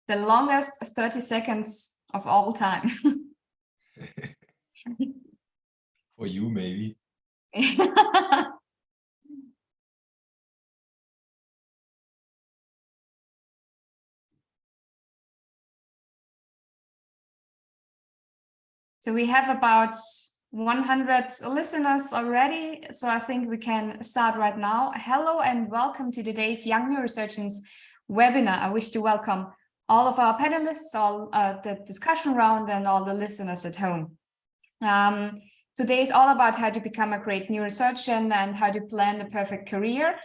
The longest 30 seconds of all time. For you, maybe. So we have about 100 listeners already, so I think we can start right now. Hello and welcome to today's Young Neurosurgeons webinar. I wish to welcome all of our panelists, all the discussion round, and all the listeners at home. Today is all about how to become a great neurosurgeon and how to plan the perfect career.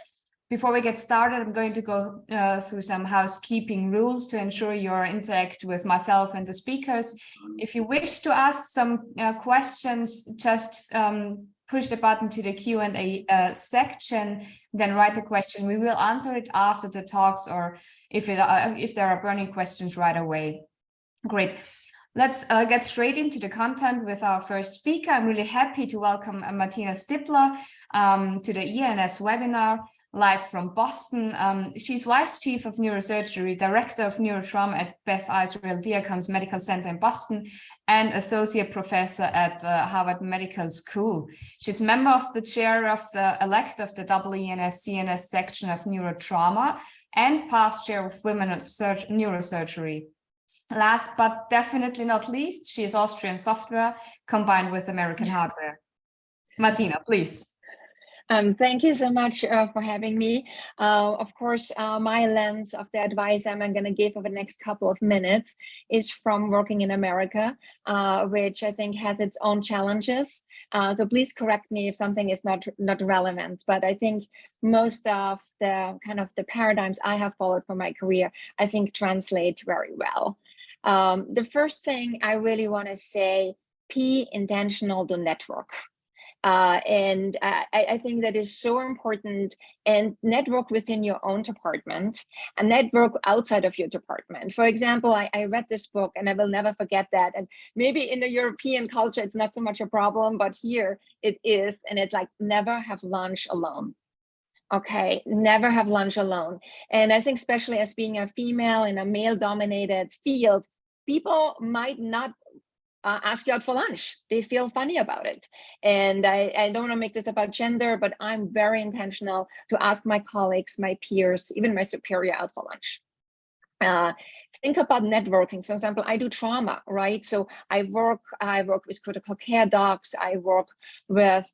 Before we get started, I'm going to go through some housekeeping rules to ensure you interact with myself and the speakers. If you wish to ask some questions, just push the button to the Q&A section, then write the question. We will answer it after the talks, or if there are burning questions right away. Great. Let's get straight into the content with our first speaker. I'm really happy to welcome Martina Stippler to the ENS webinar live from Boston. She's Vice Chief of Neurosurgery, Director of Neurotrauma at Beth Israel Deacon's Medical Center in Boston, and Associate Professor at Harvard Medical School. She's member of the chair of the elect of the EENS CNS section of Neurotrauma and past chair of Women of Neurosurgery. Last but definitely not least, she is Austrian software combined with American hardware. Martina, please. Thank you so much for having me. Of course, my lens of the advice I'm going to give over the next couple of minutes is from working in America, which I think has its own challenges. So please correct me if something is not relevant. But I think most of the the paradigms I have followed for my career, I think translate very well. The first thing I really want to say, be intentional to network. I think that is so important, and network within your own department and network outside of your department. For example, I read this book and I will never forget that. And maybe in the European culture, it's not so much a problem, but here it is. And it's like, never have lunch alone. Okay, never have lunch alone. And I think especially as being a female in a male dominated field, people might not ask you out for lunch. They feel funny about it. And I don't want to make this about gender, but I'm very intentional to ask my colleagues, my peers, even my superior out for lunch. Think about networking. For example, I do trauma, right? So I work with critical care docs. I work with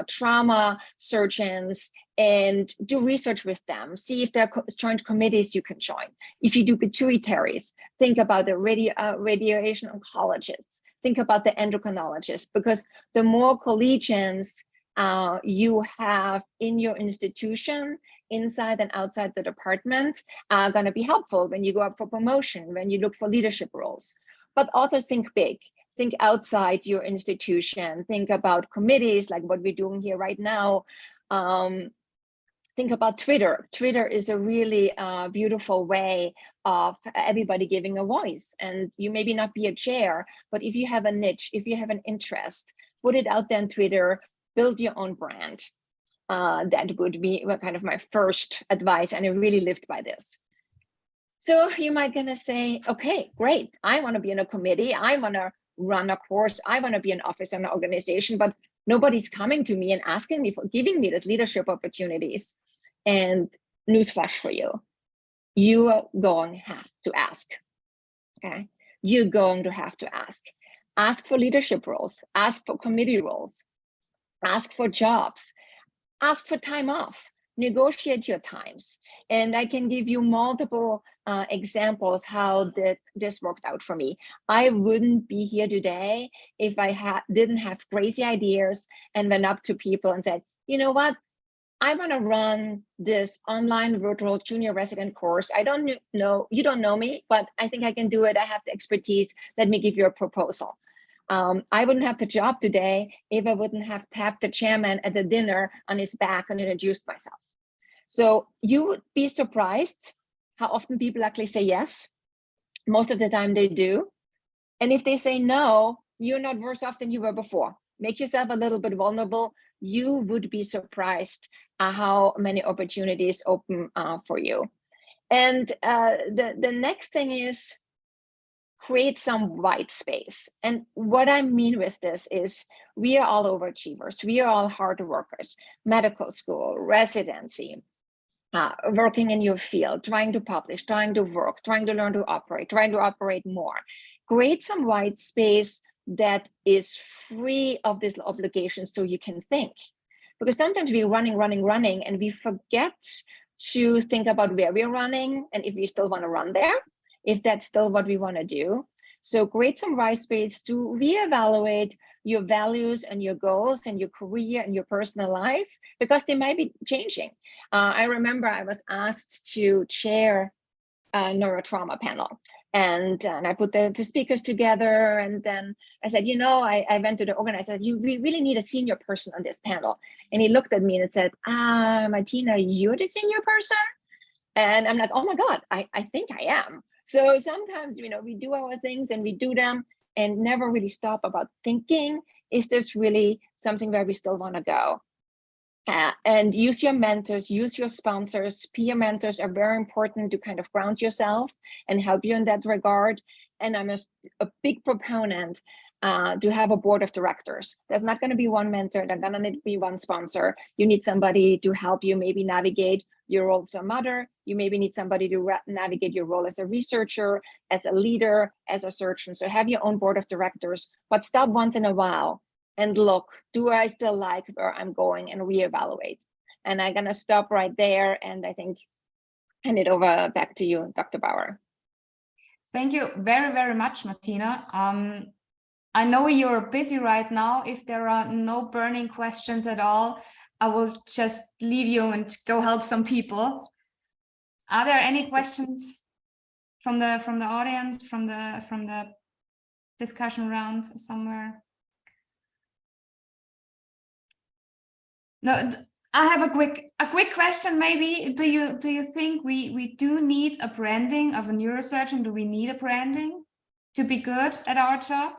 trauma surgeons and do research with them. See if there are joint committees you can join. If you do pituitaries, think about the radiation oncologists. Think about the endocrinologists, because the more collegians you have in your institution, inside and outside the department, are going to be helpful when you go up for promotion, when you look for leadership roles. But also think big, think outside your institution, think about committees like what we're doing here right now. Think about Twitter. Twitter is a really beautiful way of everybody giving a voice. And you maybe not be a chair, but if you have a niche, if you have an interest, put it out there on Twitter, build your own brand. That would be kind of my first advice, and I really lived by this. So you might gonna say, okay, great, I want to be in a committee, I want to run a course, I want to be an officer in an organization, but nobody's coming to me and asking me for giving me these leadership opportunities. And newsflash for you, you are going to have to ask. Okay, you're going to have to ask. Ask for leadership roles, ask for committee roles, ask for jobs. Ask for time off, negotiate your times. And I can give you multiple examples how this worked out for me. I wouldn't be here today if I didn't have crazy ideas and went up to people and said, you know what? I want to run this online virtual junior resident course. I don't know, you don't know me, but I think I can do it. I have the expertise. Let me give you a proposal. I wouldn't have the job today if I wouldn't have tapped the chairman at the dinner on his back and introduced myself. So you would be surprised how often people actually say yes. Most of the time they do. And if they say no, you're not worse off than you were before. Make yourself a little bit vulnerable. You would be surprised how many opportunities open for you. And the next thing is create some white space. And what I mean with this is we are all overachievers. We are all hard workers, medical school, residency, working in your field, trying to publish, trying to work, trying to learn to operate, trying to operate more. Create some white space that is free of these obligations so you can think. Because sometimes we're running, and we forget to think about where we're running and if we still want to run there, if that's still what we want to do. So create some white space to reevaluate your values and your goals and your career and your personal life, because they might be changing. I remember I was asked to chair a neurotrauma panel, and I put the speakers together, and then I said, I went to the organizer, I said, we really need a senior person on this panel. And he looked at me and said, Martina, you're the senior person? And I'm like, oh my God, I think I am. So sometimes, we do our things and we do them and never really stop about thinking, is this really something where we still want to go? And use your mentors, use your sponsors. Peer mentors are very important to kind of ground yourself and help you in that regard. And I'm a big proponent to have a board of directors. There's not going to be one mentor, there's going to be one sponsor. You need somebody to help you maybe navigate your role as a mother. You maybe need somebody to navigate your role as a researcher, as a leader, as a surgeon. So have your own board of directors, but stop once in a while and look, do I still like where I'm going, and reevaluate. And I'm gonna stop right there, and I think hand it over back to you, Dr. Bauer. Thank you very, very much, Martina. I know you're busy right now. If there are no burning questions at all, I will just leave you and go help some people. Are there any questions from the audience, from the discussion round somewhere? No, I have a quick question. Maybe do you think we do need a branding of a neurosurgeon? Do we need a branding to be good at our job?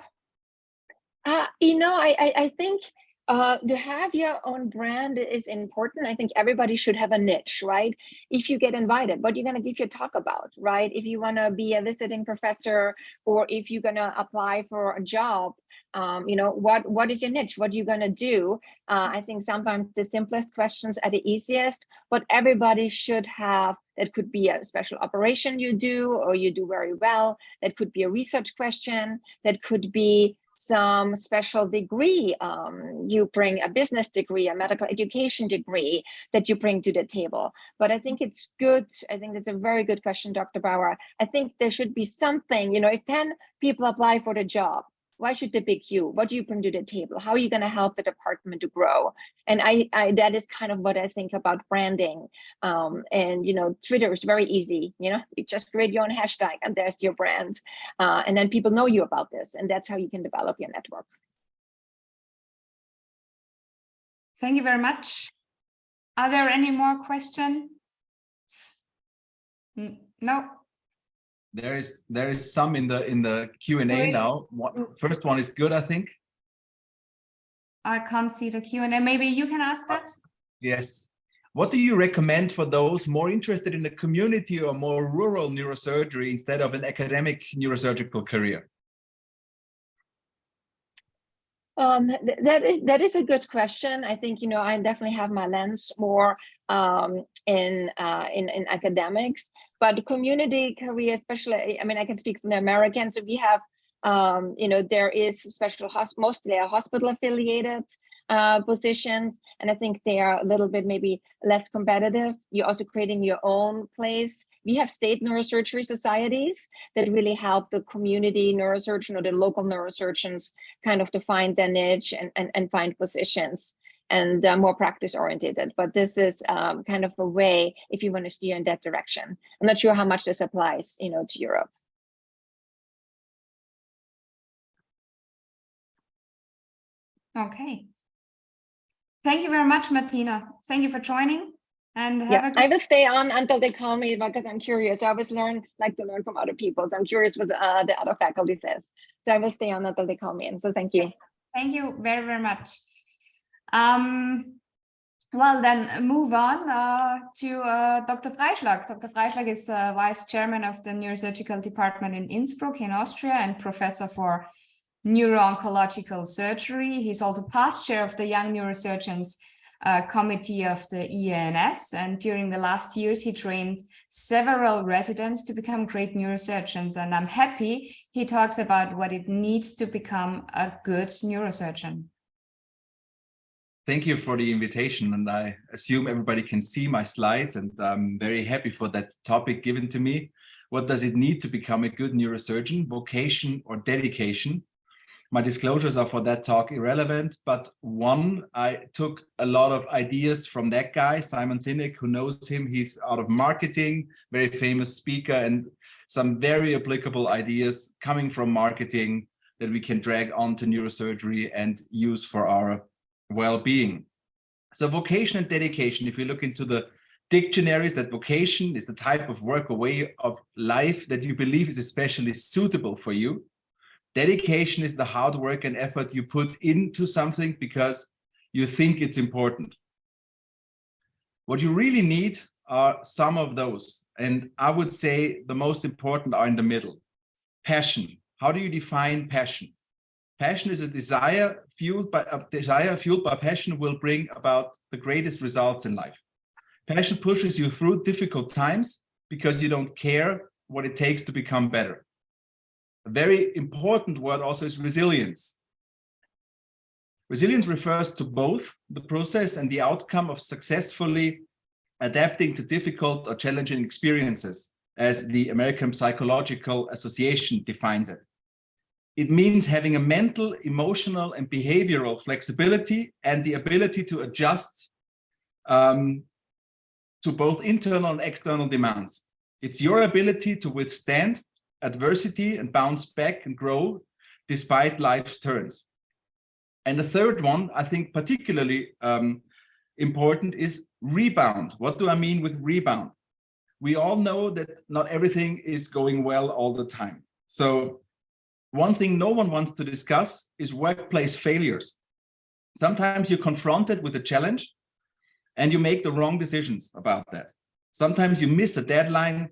I think to have your own brand is important. I think everybody should have a niche, right? If you get invited, what you're going to give your talk about, right? If you want to be a visiting professor, or if you're going to apply for a job, what is your niche? What are you going to do? I think sometimes the simplest questions are the easiest, but everybody should have. That could be a special operation you do, or you do very well. That could be a research question. That could be some special degree. You bring a business degree, a medical education degree that you bring to the table. But I think it's good. I think it's a very good question, Dr. Bauer. I think there should be something, if 10 people apply for the job, why should they pick you? What do you bring to the table? How are you going to help the department to grow? And I that is kind of what I think about branding. And Twitter is very easy. You just create your own hashtag and there's your brand. And then people know you about this, and that's how you can develop your network. Thank you very much. Are there any more questions? No. There is some in the Q&A now. First one is good, I think. I can't see the Q&A. Maybe you can ask that. Yes. What do you recommend for those more interested in the community or more rural neurosurgery instead of an academic neurosurgical career? That is a good question. I think I definitely have my lens more in academics, but community career, especially. I mean, I can speak from the Americans. So we have, there is special mostly hospital affiliated positions, and I think they are a little bit maybe less competitive. You're also creating your own place. We have state neurosurgery societies that really help the community neurosurgeon or the local neurosurgeons kind of to find their niche and find positions, and more practice oriented. But this is kind of a way if you want to steer in that direction. I'm not sure how much this applies, to Europe. Okay. Thank you very much, Martina. Thank you for joining. And I will stay on until they call me because I'm curious. I always like to learn from other people. So I'm curious what the other faculty says. So I will stay on until they call me in. So thank you. Thank you very, very much. Well, then move on to Dr. Freischlag. Dr. Freischlag is Vice Chairman of the Neurosurgical Department in Innsbruck in Austria and Professor for Neuro-Oncological Surgery. He's also past chair of the Young Neurosurgeons Committee of the EANS. And during the last years, he trained several residents to become great neurosurgeons. And I'm happy he talks about what it needs to become a good neurosurgeon. Thank you for the invitation, and I assume everybody can see my slides, and I'm very happy for that topic given to me. What does it need to become a good neurosurgeon? Vocation or dedication? My disclosures are for that talk irrelevant, but one, I took a lot of ideas from that guy, Simon Sinek, who knows him. He's out of marketing, very famous speaker, and some very applicable ideas coming from marketing that we can drag on to neurosurgery and use for our well-being. So vocation and dedication, if you look into the dictionaries, that vocation is the type of work or way of life that you believe is especially suitable for you. Dedication is the hard work and effort you put into something because you think it's important. What you really need are some of those. And I would say the most important are in the middle. Passion. How do you define passion? Passion is a desire fueled by passion will bring about the greatest results in life. Passion pushes you through difficult times because you don't care what it takes to become better. A very important word also is resilience. Resilience refers to both the process and the outcome of successfully adapting to difficult or challenging experiences, as the American Psychological Association defines it. It means having a mental, emotional, and behavioral flexibility and the ability to adjust to both internal and external demands. It's your ability to withstand adversity and bounce back and grow despite life's turns. And the third one, I think particularly important, is rebound. What do I mean with rebound? We all know that not everything is going well all the time. So one thing no one wants to discuss is workplace failures. Sometimes you're confronted with a challenge and you make the wrong decisions about that. Sometimes you miss a deadline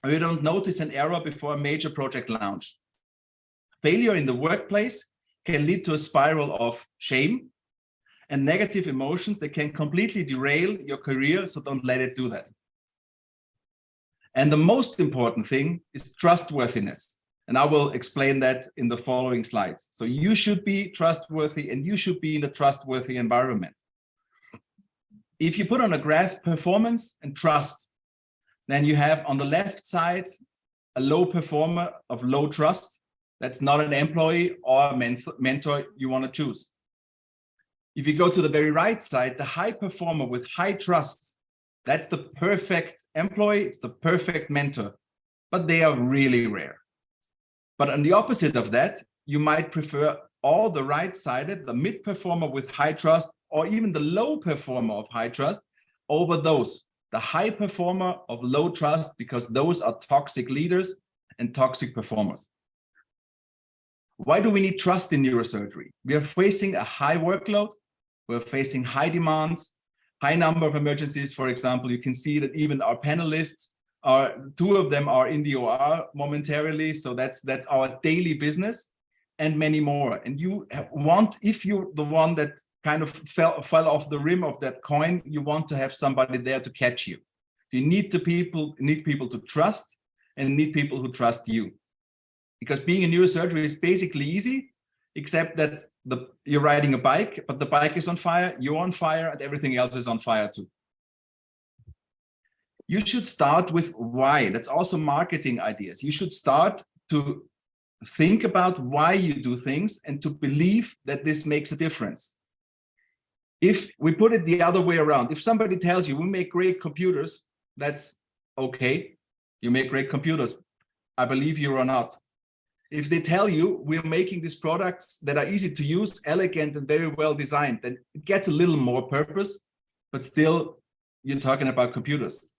or you don't notice an error before a major project launch. Failure in the workplace can lead to a spiral of shame and negative emotions that can completely derail your career, so don't let it do that. And the most important thing is trustworthiness. And I will explain that in the following slides. So you should be trustworthy and you should be in a trustworthy environment. If you put on a graph performance and trust, then you have on the left side a low performer of low trust. That's not an employee or a mentor you want to choose. If you go to the very right side, the high performer with high trust, that's the perfect employee, it's the perfect mentor, but they are really rare. But on the opposite of that, you might prefer all the right-sided, the mid performer with high trust, or even the low performer of high trust over those, the high performer of low trust, because those are toxic leaders and toxic performers. Why do we need trust in neurosurgery? We are facing a high workload. We're facing high demands, high number of emergencies. For example, you can see that even our panelists two of them are in the OR momentarily. So that's our daily business and many more. And you want, if you're the one that kind of fell off the rim of that coin, you want to have somebody there to catch you. You need people to trust and need people who trust you. Because being a neurosurgery is basically easy, except that you're riding a bike, but the bike is on fire, you're on fire, and everything else is on fire too. You should start with why. That's also marketing ideas. You should start to think about why you do things and to believe that this makes a difference. If we put it the other way around, if somebody tells you we make great computers, that's okay. You make great computers. I believe you or not. If they tell you we're making these products that are easy to use, elegant, and very well designed, then it gets a little more purpose, but still you're talking about computers.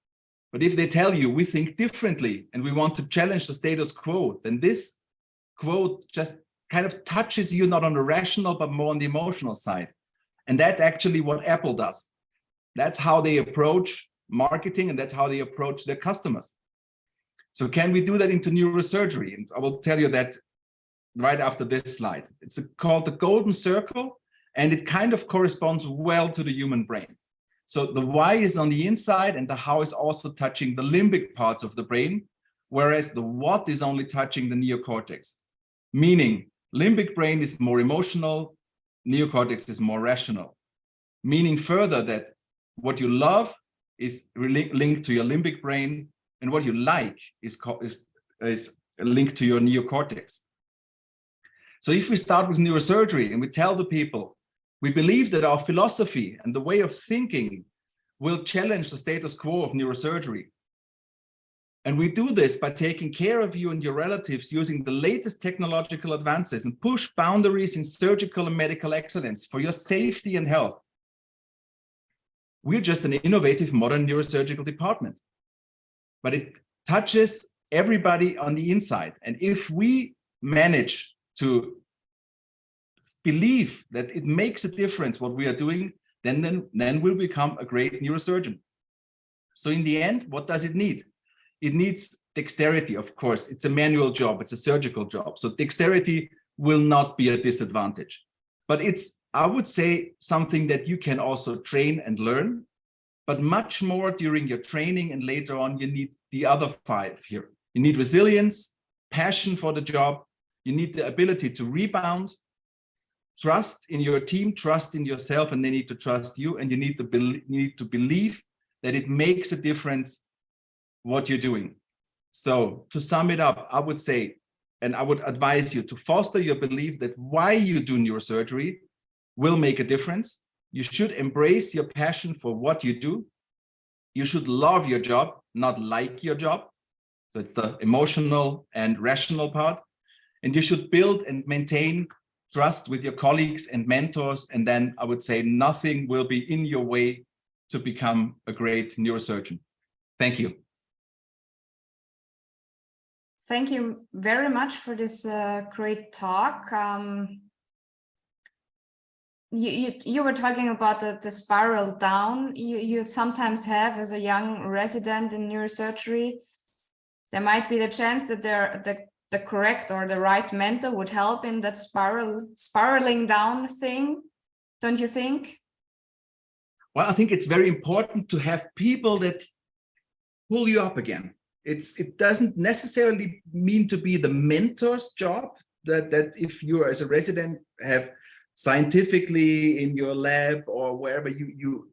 But if they tell you we think differently and we want to challenge the status quo, then this quote just kind of touches you not on the rational, but more on the emotional side. And that's actually what Apple does. That's how they approach marketing, and that's how they approach their customers. So can we do that into neurosurgery? And I will tell you that right after this slide. It's called the golden circle, and it kind of corresponds well to the human brain. So the why is on the inside, and the how is also touching the limbic parts of the brain, whereas the what is only touching the neocortex. Meaning limbic brain is more emotional, neocortex is more rational. Meaning further that what you love is linked to your limbic brain, and what you like is linked to your neocortex. So if we start with neurosurgery and we tell the people, we believe that our philosophy and the way of thinking will challenge the status quo of neurosurgery. And we do this by taking care of you and your relatives using the latest technological advances and push boundaries in surgical and medical excellence for your safety and health. We're just an innovative modern neurosurgical department, but it touches everybody on the inside. And if we manage to believe that it makes a difference what we are doing, then we'll become a great neurosurgeon. So in the end, what does it need? It needs dexterity, of course. It's a manual job, it's a surgical job. So dexterity will not be a disadvantage. But it's, I would say, something that you can also train and learn, but much more during your training, and later on you need the other 5 here. You need resilience, passion for the job, you need the ability to rebound, trust in your team, trust in yourself, and they need to trust you, and you need to believe that it makes a difference what you're doing. So to sum it up, I would say, and I would advise you to foster your belief that why you do neurosurgery will make a difference. You should embrace your passion for what you do. You should love your job, not like your job. So it's the emotional and rational part. And you should build and maintain trust with your colleagues and mentors. And then I would say nothing will be in your way to become a great neurosurgeon. Thank you. Thank you very much for this great talk. You were talking about the spiral down you sometimes have as a young resident in neurosurgery. There might be the chance that the correct or the right mentor would help in that spiraling down thing, don't you think? Well, I think it's very important to have people that pull you up again. It doesn't necessarily mean to be the mentor's job, that if you as a resident have scientifically in your lab or wherever you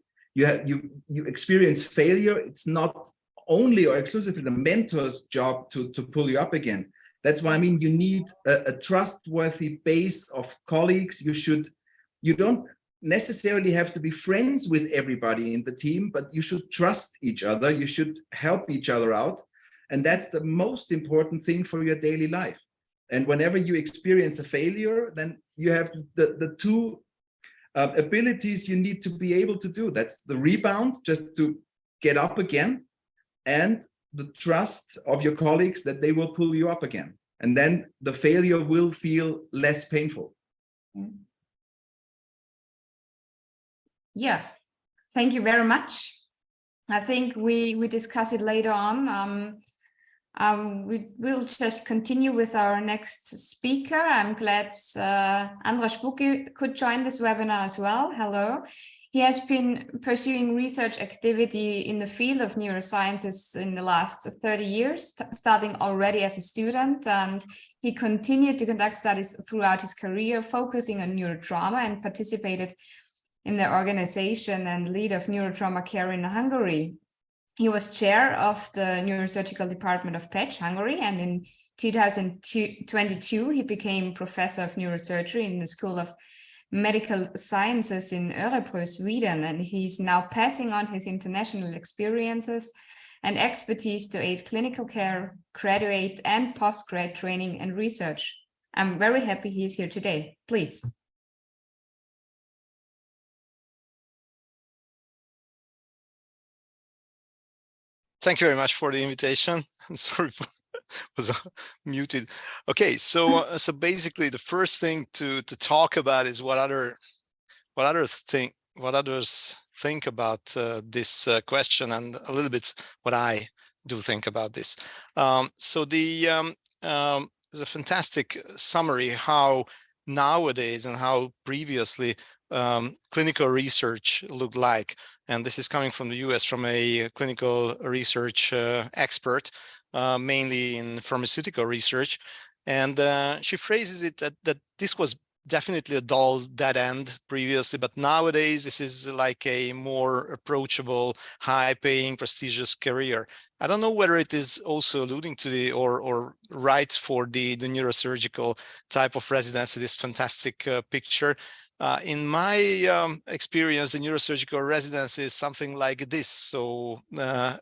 experience failure, it's not only or exclusively the mentor's job to pull you up again. That's why I mean you need a trustworthy base of colleagues. You don't necessarily have to be friends with everybody in the team, but you should trust each other. You should help each other out. And that's the most important thing for your daily life. And whenever you experience a failure, then you have the 2 abilities you need to be able to do. That's the rebound, just to get up again, and the trust of your colleagues that they will pull you up again. And then the failure will feel less painful. Yeah, thank you very much. I think we discuss it later on. We will just continue with our next speaker. I'm glad Andras Spucki could join this webinar as well. Hello. He has been pursuing research activity in the field of neurosciences in the last 30 years, starting already as a student, and he continued to conduct studies throughout his career, focusing on neurotrauma, and participated in the organization and lead of neurotrauma care in Hungary. He was chair of the neurosurgical department of Pécs, Hungary, and in 2022 he became professor of neurosurgery in the School of Medical Sciences in Örebro, Sweden, and he's now passing on his international experiences and expertise to aid clinical care, graduate and postgrad training and research. I'm very happy he's here today. Please. Thank you very much for the invitation. I'm sorry for was muted. Okay, so basically the first thing to talk about is what others think about this question, and a little bit what I do think about this. So there's a fantastic summary how nowadays and how previously clinical research looked like. And this is coming from the US, from a clinical research expert, mainly in pharmaceutical research. And she phrases it that this was definitely a dull dead end previously, but nowadays this is like a more approachable, high-paying, prestigious career. I don't know whether it is also alluding to the or right for the neurosurgical type of residency, this fantastic picture. In my experience, the neurosurgical residency is something like this. So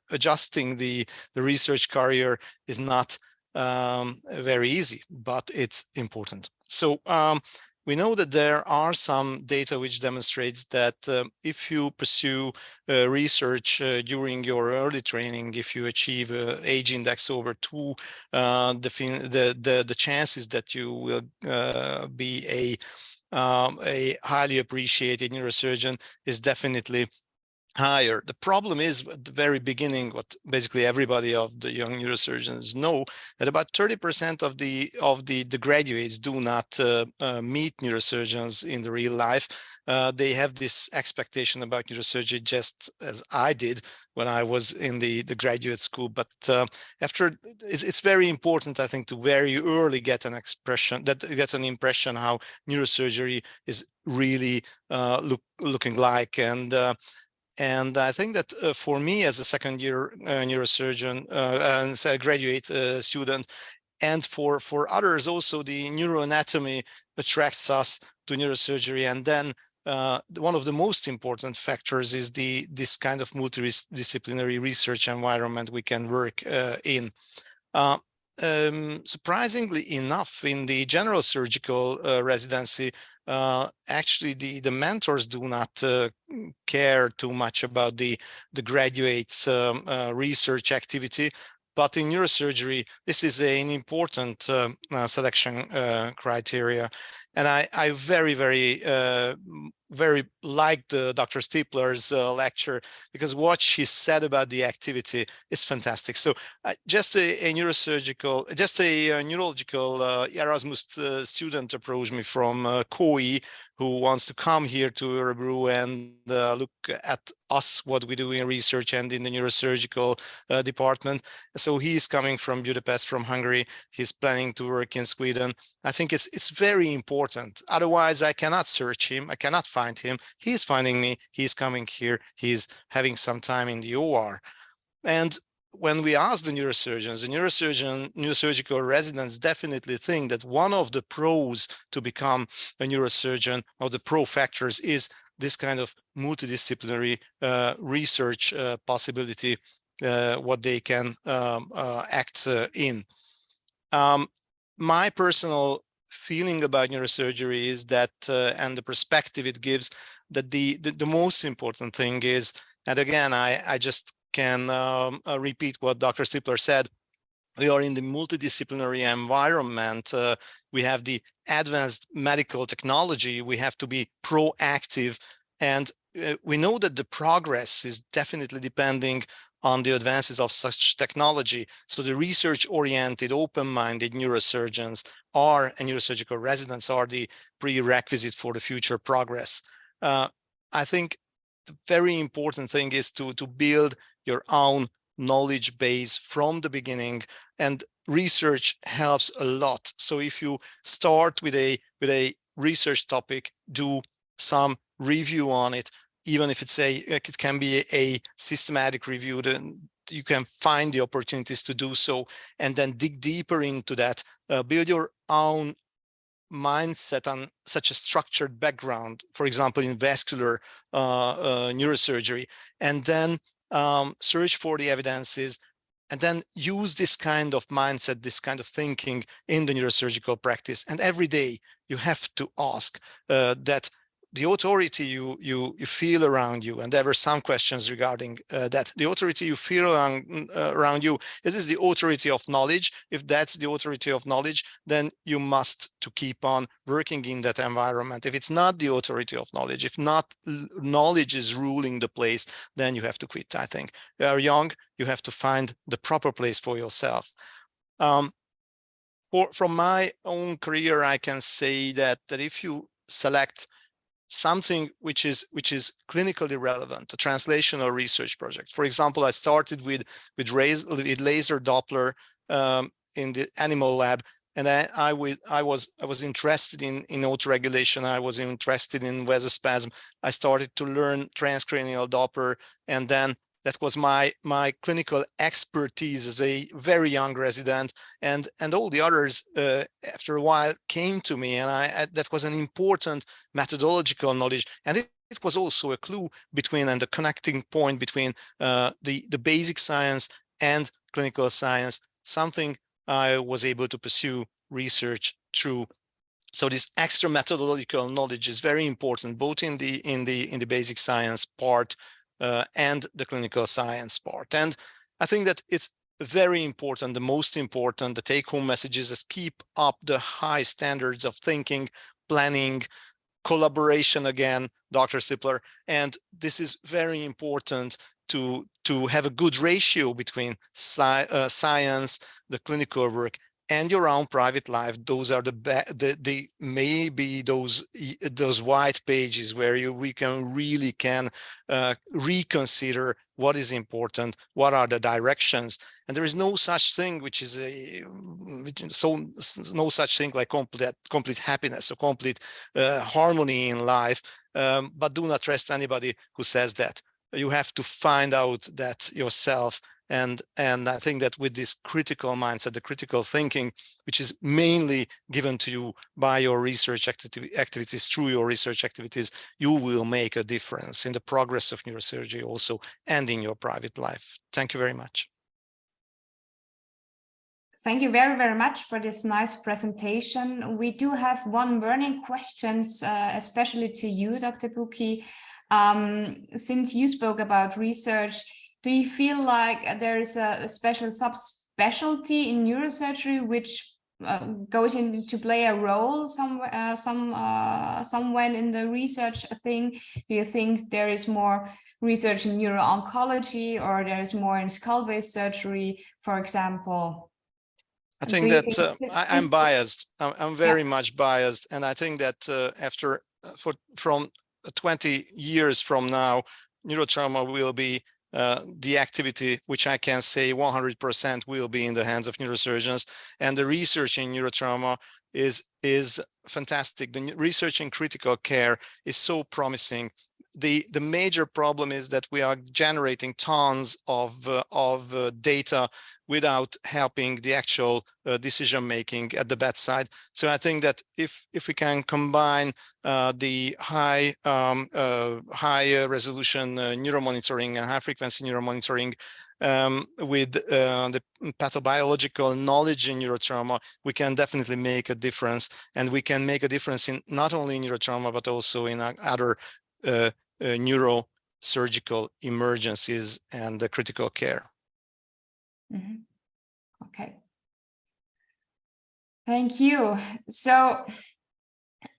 adjusting the research career is not very easy, but it's important. So we know that there are some data which demonstrates that if you pursue research during your early training, if you achieve an age index over 2, the chances that you will be a highly appreciated neurosurgeon is definitely higher. The problem is at the very beginning, what basically everybody of the young neurosurgeons know, that about 30% of the graduates do not meet neurosurgeons in the real life. They have this expectation about neurosurgery, just as I did when I was in the graduate school. But after it's very important, I think, to very early get an impression how neurosurgery is really looking like. And I think that for me, as a second-year neurosurgeon and a graduate student, and for others also, the neuroanatomy attracts us to neurosurgery. And then one of the most important factors is this kind of multidisciplinary research environment we can work in. Surprisingly enough, in the general surgical residency, actually the mentors do not care too much about the graduates' research activity. But in neurosurgery, this is an important selection criteria. And I very liked Dr. Stiepler's lecture, because what she said about the activity is fantastic. So just a neurological Erasmus student approached me from COI, who wants to come here to Örebro and look at us, what we do in research and in the neurosurgical department. So he's coming from Budapest, from Hungary. He's planning to work in Sweden. I think it's very important. Otherwise, I cannot search him. I cannot find him. He's finding me. He's coming here. He's having some time in the OR. And when we ask the neurosurgeons, the neurosurgical residents definitely think that one of the pros to become a neurosurgeon, or the pro factors, is this kind of multidisciplinary research possibility, what they can act in. My personal feeling about neurosurgery is that, and the perspective it gives, that the most important thing is, and again, I just can repeat what Dr. Stiepler said, we are in the multidisciplinary environment. We have the advanced medical technology. We have to be proactive. And we know that the progress is definitely depending on the advances of such technology. So the research-oriented, open-minded neurosurgeons and neurosurgical residents are the prerequisite for the future progress. I think the very important thing is to build your own knowledge base from the beginning, and research helps a lot. So if you start with a research topic, do some review on it, even if it can be a systematic review, then you can find the opportunities to do so, and then dig deeper into that, build your own mindset on such a structured background, for example, in vascular neurosurgery, and then search for the evidences, and then use this kind of mindset, this kind of thinking in the neurosurgical practice. And every day you have to ask that the authority you feel around you, and there were some questions regarding that. The authority you feel around you, is this the authority of knowledge? If that's the authority of knowledge, then you must to keep on working in that environment. If it's not the authority of knowledge, if not knowledge is ruling the place, then you have to quit, I think. You are young, you have to find the proper place for yourself. From my own career, I can say that if you select something which is clinically relevant, a translational research project. For example, I started with laser Doppler in the animal lab, and I was interested in autoregulation. I was interested in vasospasm. I started to learn transcranial Doppler, and then that was my clinical expertise as a very young resident, and all the others after a while came to me, and that was an important methodological knowledge, and it was also a clue between and the connecting point between the basic science and clinical science, something I was able to pursue research through. So this extra methodological knowledge is very important, both in the basic science part and the clinical science part. And I think that it's very important, the most important, the take-home messages is keep up the high standards of thinking, planning, collaboration again, Dr. Sipler. And this is very important to have a good ratio between science, the clinical work, and your own private life. Those are the maybe those white pages where we really can reconsider what is important, what are the directions, and there is no such thing no such thing like complete happiness or complete harmony in life. But do not trust anybody who says that. You have to find out that yourself. And I think that with this critical mindset, the critical thinking, which is mainly given to you by your research activities, through your research activities, you will make a difference in the progress of neurosurgery also, and in your private life. Thank you very much. Thank you very, very much for this nice presentation. We do have one burning question, especially to you, Dr. Bucchi. Since you spoke about research, do you feel like there is a special subspecialty in neurosurgery which goes into play a role somewhere in the research thing? Do you think there is more research in neuro-oncology, or there is more in skull-based surgery, for example? I think that I'm biased. I'm very much biased, and I think that from 20 years from now, neurotrauma will be the activity which I can say 100% will be in the hands of neurosurgeons, and the research in neurotrauma is fantastic. The research in critical care is so promising. The major problem is that we are generating tons of data without helping the actual decision making at the bedside. So I think that if we can combine the high resolution neuromonitoring and high frequency neuromonitoring with the pathobiological knowledge in neurotrauma, we can definitely make a difference, and we can make a difference in not only neurotrauma but also in other neurosurgical emergencies and the critical care. Mm-hmm. Okay. Thank you. So,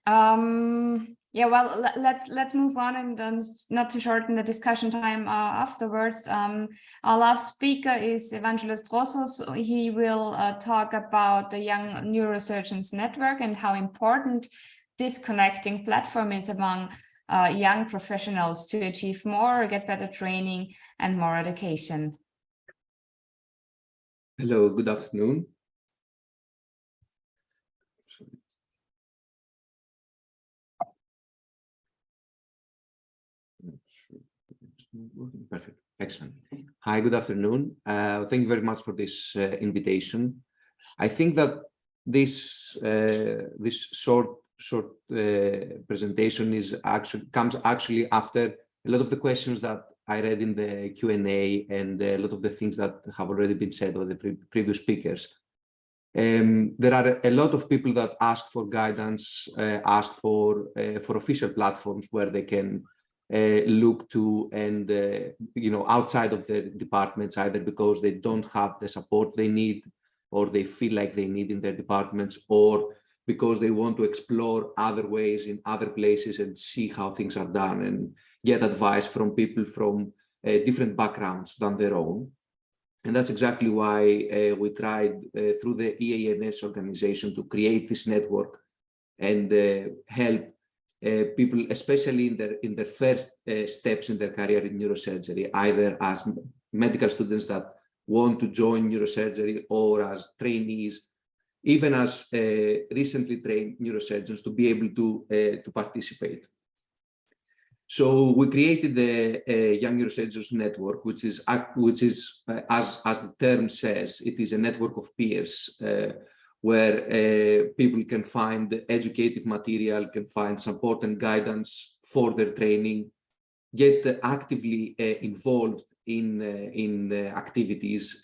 yeah, well, let's move on, and then not to shorten the discussion time afterwards. Our last speaker is Evangelos Drossos. He will talk about the Young Neurosurgeons Network and how important this connecting platform is among young professionals to achieve more, get better training, and more education. Hello, good afternoon. Perfect, excellent. Hi, good afternoon. Thank you very much for this invitation. I think that this short presentation comes after a lot of the questions that I read in the Q&A and a lot of the things that have already been said by the previous speakers. There are a lot of people that ask for guidance, ask for official platforms where they can look to, and outside of their departments, either because they don't have the support they need or they feel like they need in their departments, or because they want to explore other ways in other places and see how things are done and get advice from people from different backgrounds than their own. And that's exactly why we tried through the EANS organization to create this network and help people, especially in their first steps in their career in neurosurgery, either as medical students that want to join neurosurgery or as trainees, even as recently trained neurosurgeons, to be able to participate. So we created the Young Neurosurgeons Network, which is as the term says, it is a network of peers where people can find educative material, can find support and guidance for their training, get actively involved in activities,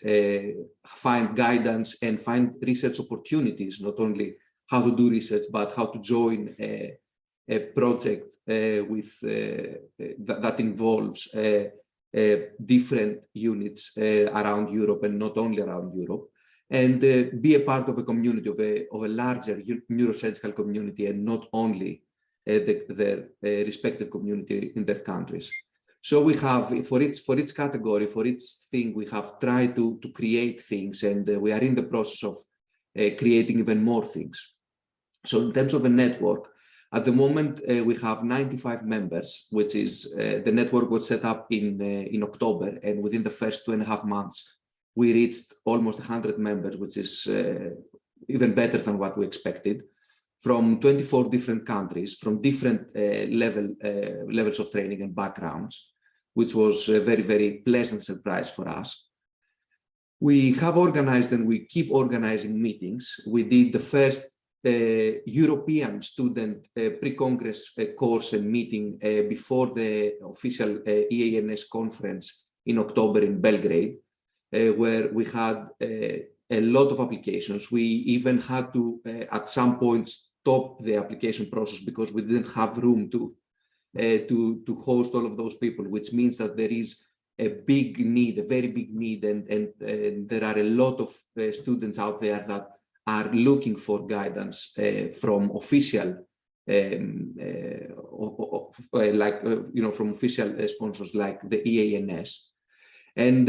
find guidance and find research opportunities, not only how to do research, but how to join a project that involves different units around Europe and not only around Europe, and be a part of a community, of a larger neurosurgical community, and not only their respective community in their countries. So we have, for each category, for each thing, we have tried to create things, and we are in the process of creating even more things. So in terms of a network, at the moment, we have 95 members, which is the network was set up in October, and within the first 2.5 months, we reached almost 100 members, which is even better than what we expected, from 24 different countries, from different levels of training and backgrounds, which was a very, very pleasant surprise for us. We have organized and we keep organizing meetings. We did the first European student pre-congress course and meeting before the official EANS conference in October in Belgrade, where we had a lot of applications. We even had to, at some point, stop the application process because we didn't have room to host all of those people, which means that there is a big need, a very big need, and there are a lot of students out there that are looking for guidance from official, from official sponsors like the EANS. And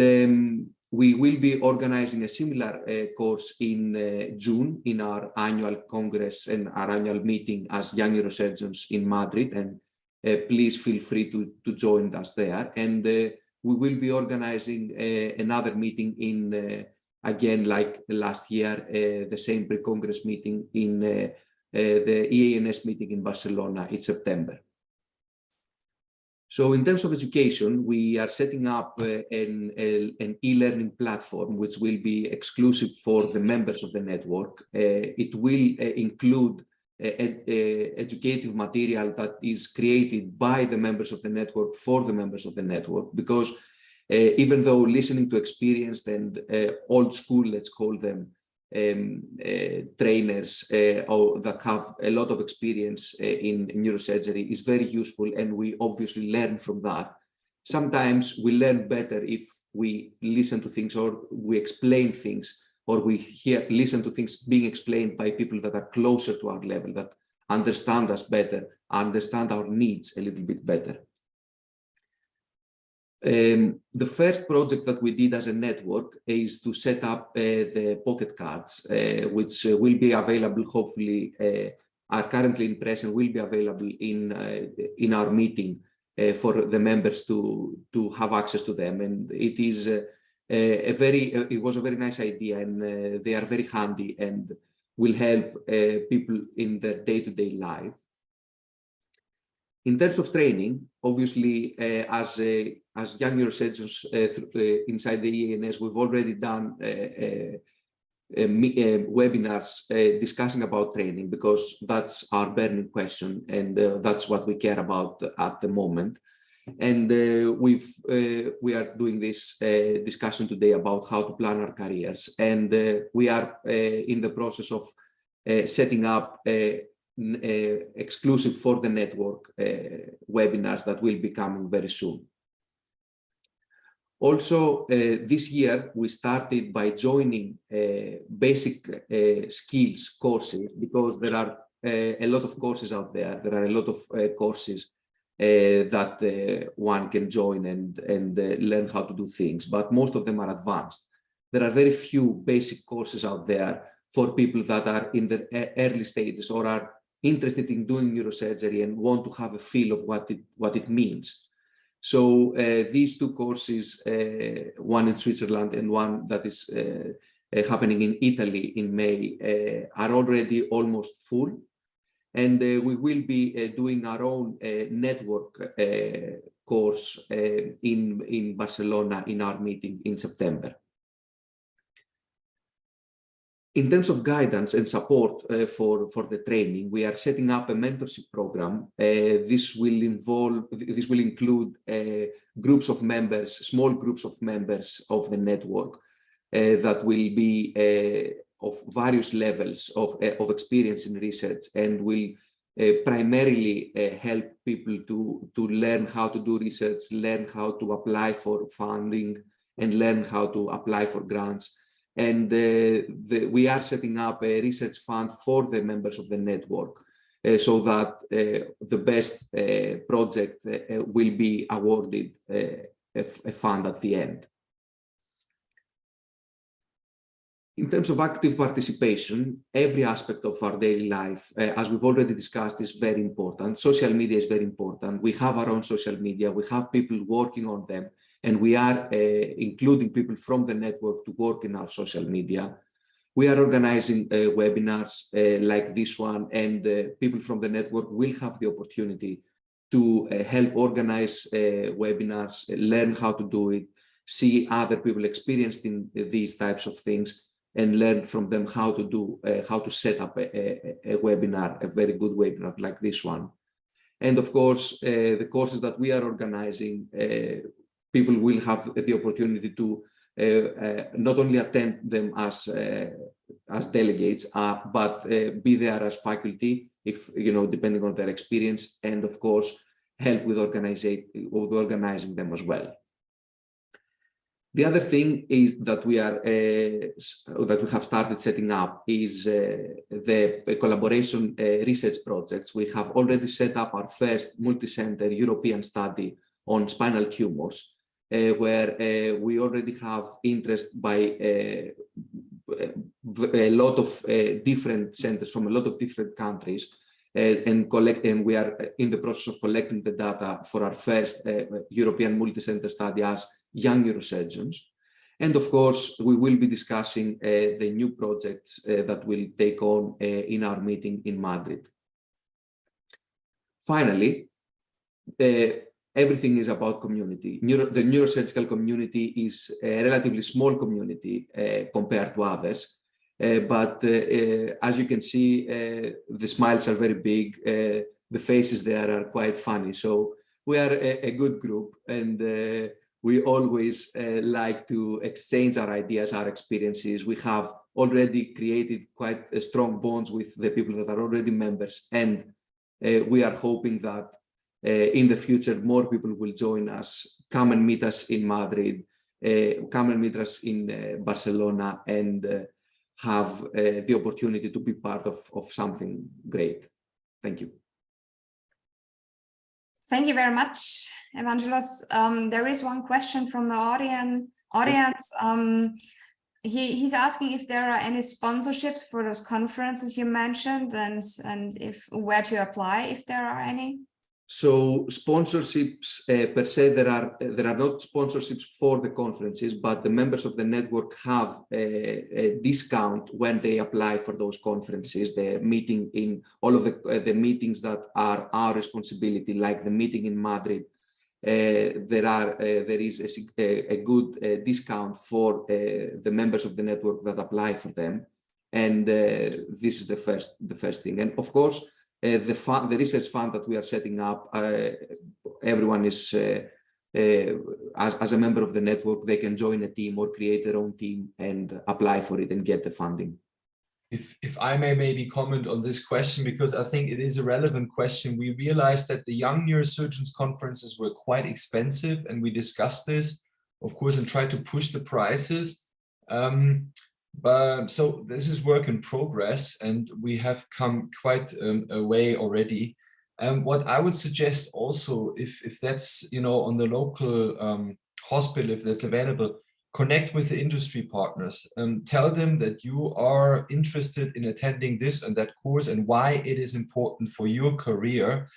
we will be organizing a similar course in June in our annual congress and our annual meeting as Young Neurosurgeons in Madrid. And please feel free to join us there. And we will be organizing another meeting in again, like last year, the same pre-congress meeting in the EANS meeting in Barcelona in September. So in terms of education, we are setting up an e-learning platform, which will be exclusive for the members of the network. It will include educative material that is created by the members of the network for the members of the network, because even though listening to experienced and old school, let's call them, trainers that have a lot of experience in neurosurgery is very useful, and we obviously learn from that. Sometimes we learn better if we listen to things or we explain things, or we listen to things being explained by people that are closer to our level, that understand us better, understand our needs a little bit better. The first project that we did as a network is to set up the pocket cards, which will be available, hopefully, are currently in press and will be available in our meeting for the members to have access to them. And it is it was a very nice idea, and they are very handy and will help people in their day-to-day life. In terms of training, obviously, as young neurosurgeons inside the EANS, we've already done webinars discussing about training, because that's our burning question, and that's what we care about at the moment. And we are doing this discussion today about how to plan our careers. And we are in the process of setting up exclusive for the network webinars that will be coming very soon. Also, this year, we started by joining basic skills courses, because there are a lot of courses out there. There are a lot of courses that one can join and learn how to do things, but most of them are advanced. There are very few basic courses out there for people that are in the early stages or are interested in doing neurosurgery and want to have a feel of what it means. So these two courses, one in Switzerland and one that is happening in Italy in May, are already almost full. And we will be doing our own network course in Barcelona in our meeting in September. In terms of guidance and support for the training, we are setting up a mentorship program. This will include groups of members, small groups of members of the network that will be of various levels of experience in research, and will primarily help people to learn how to do research, learn how to apply for funding, and learn how to apply for grants. And we are setting up a research fund for the members of the network so that the best project will be awarded a fund at the end. In terms of active participation, every aspect of our daily life, as we've already discussed, is very important. Social media is very important. We have our own social media. We have people working on them, and we are including people from the network to work in our social media. We are organizing webinars like this one, and people from the network will have the opportunity to help organize webinars, learn how to do it, see other people experienced in these types of things, and learn from them how to set up a webinar, a very good webinar like this one. And of course, the courses that we are organizing, people will have the opportunity to not only attend them as delegates, but be there as faculty, if depending on their experience, and of course help with organizing them as well. The other thing is that we have started setting up is the collaboration research projects. We have already set up our first multi-center European study on spinal tumors, where we already have interest by a lot of different centers from a lot of different countries, and we are in the process of collecting the data for our first European multi-center study as young neurosurgeons. And of course, we will be discussing the new projects that will take on in our meeting in Madrid. Finally, everything is about community. The neurosurgical community is a relatively small community compared to others. But as you can see, the smiles are very big. The faces there are quite funny. So we are a good group, and we always like to exchange our ideas, our experiences. We have already created quite strong bonds with the people that are already members, and we are hoping that in the future, more people will join us, come and meet us in Madrid, come and meet us in Barcelona, and have the opportunity to be part of something great. Thank you. Thank you very much, Evangelos. There is one question from the audience. He's asking if there are any sponsorships for those conferences you mentioned, and if where to apply, if there are any. So sponsorships per se, there are not sponsorships for the conferences, but the members of the network have a discount when they apply for those conferences. The meeting in all of the meetings that are our responsibility, like the meeting in Madrid, there is a good discount for the members of the network that apply for them, and this is the first thing. And of course, the research fund that we are setting up everyone is, as a member of the network, they can join a team or create their own team and apply for it and get the funding. If I may maybe comment on this question, because I think it is a relevant question. We realized that the Young Neurosurgeons conferences were quite expensive, and we discussed this, of course, and tried to push the prices. But so this is work in progress, and we have come quite a way already. What I would suggest also, if that's, you know, on the local hospital, if that's available, connect with the industry partners, tell them that you are interested in attending this and that course and why it is important for your career,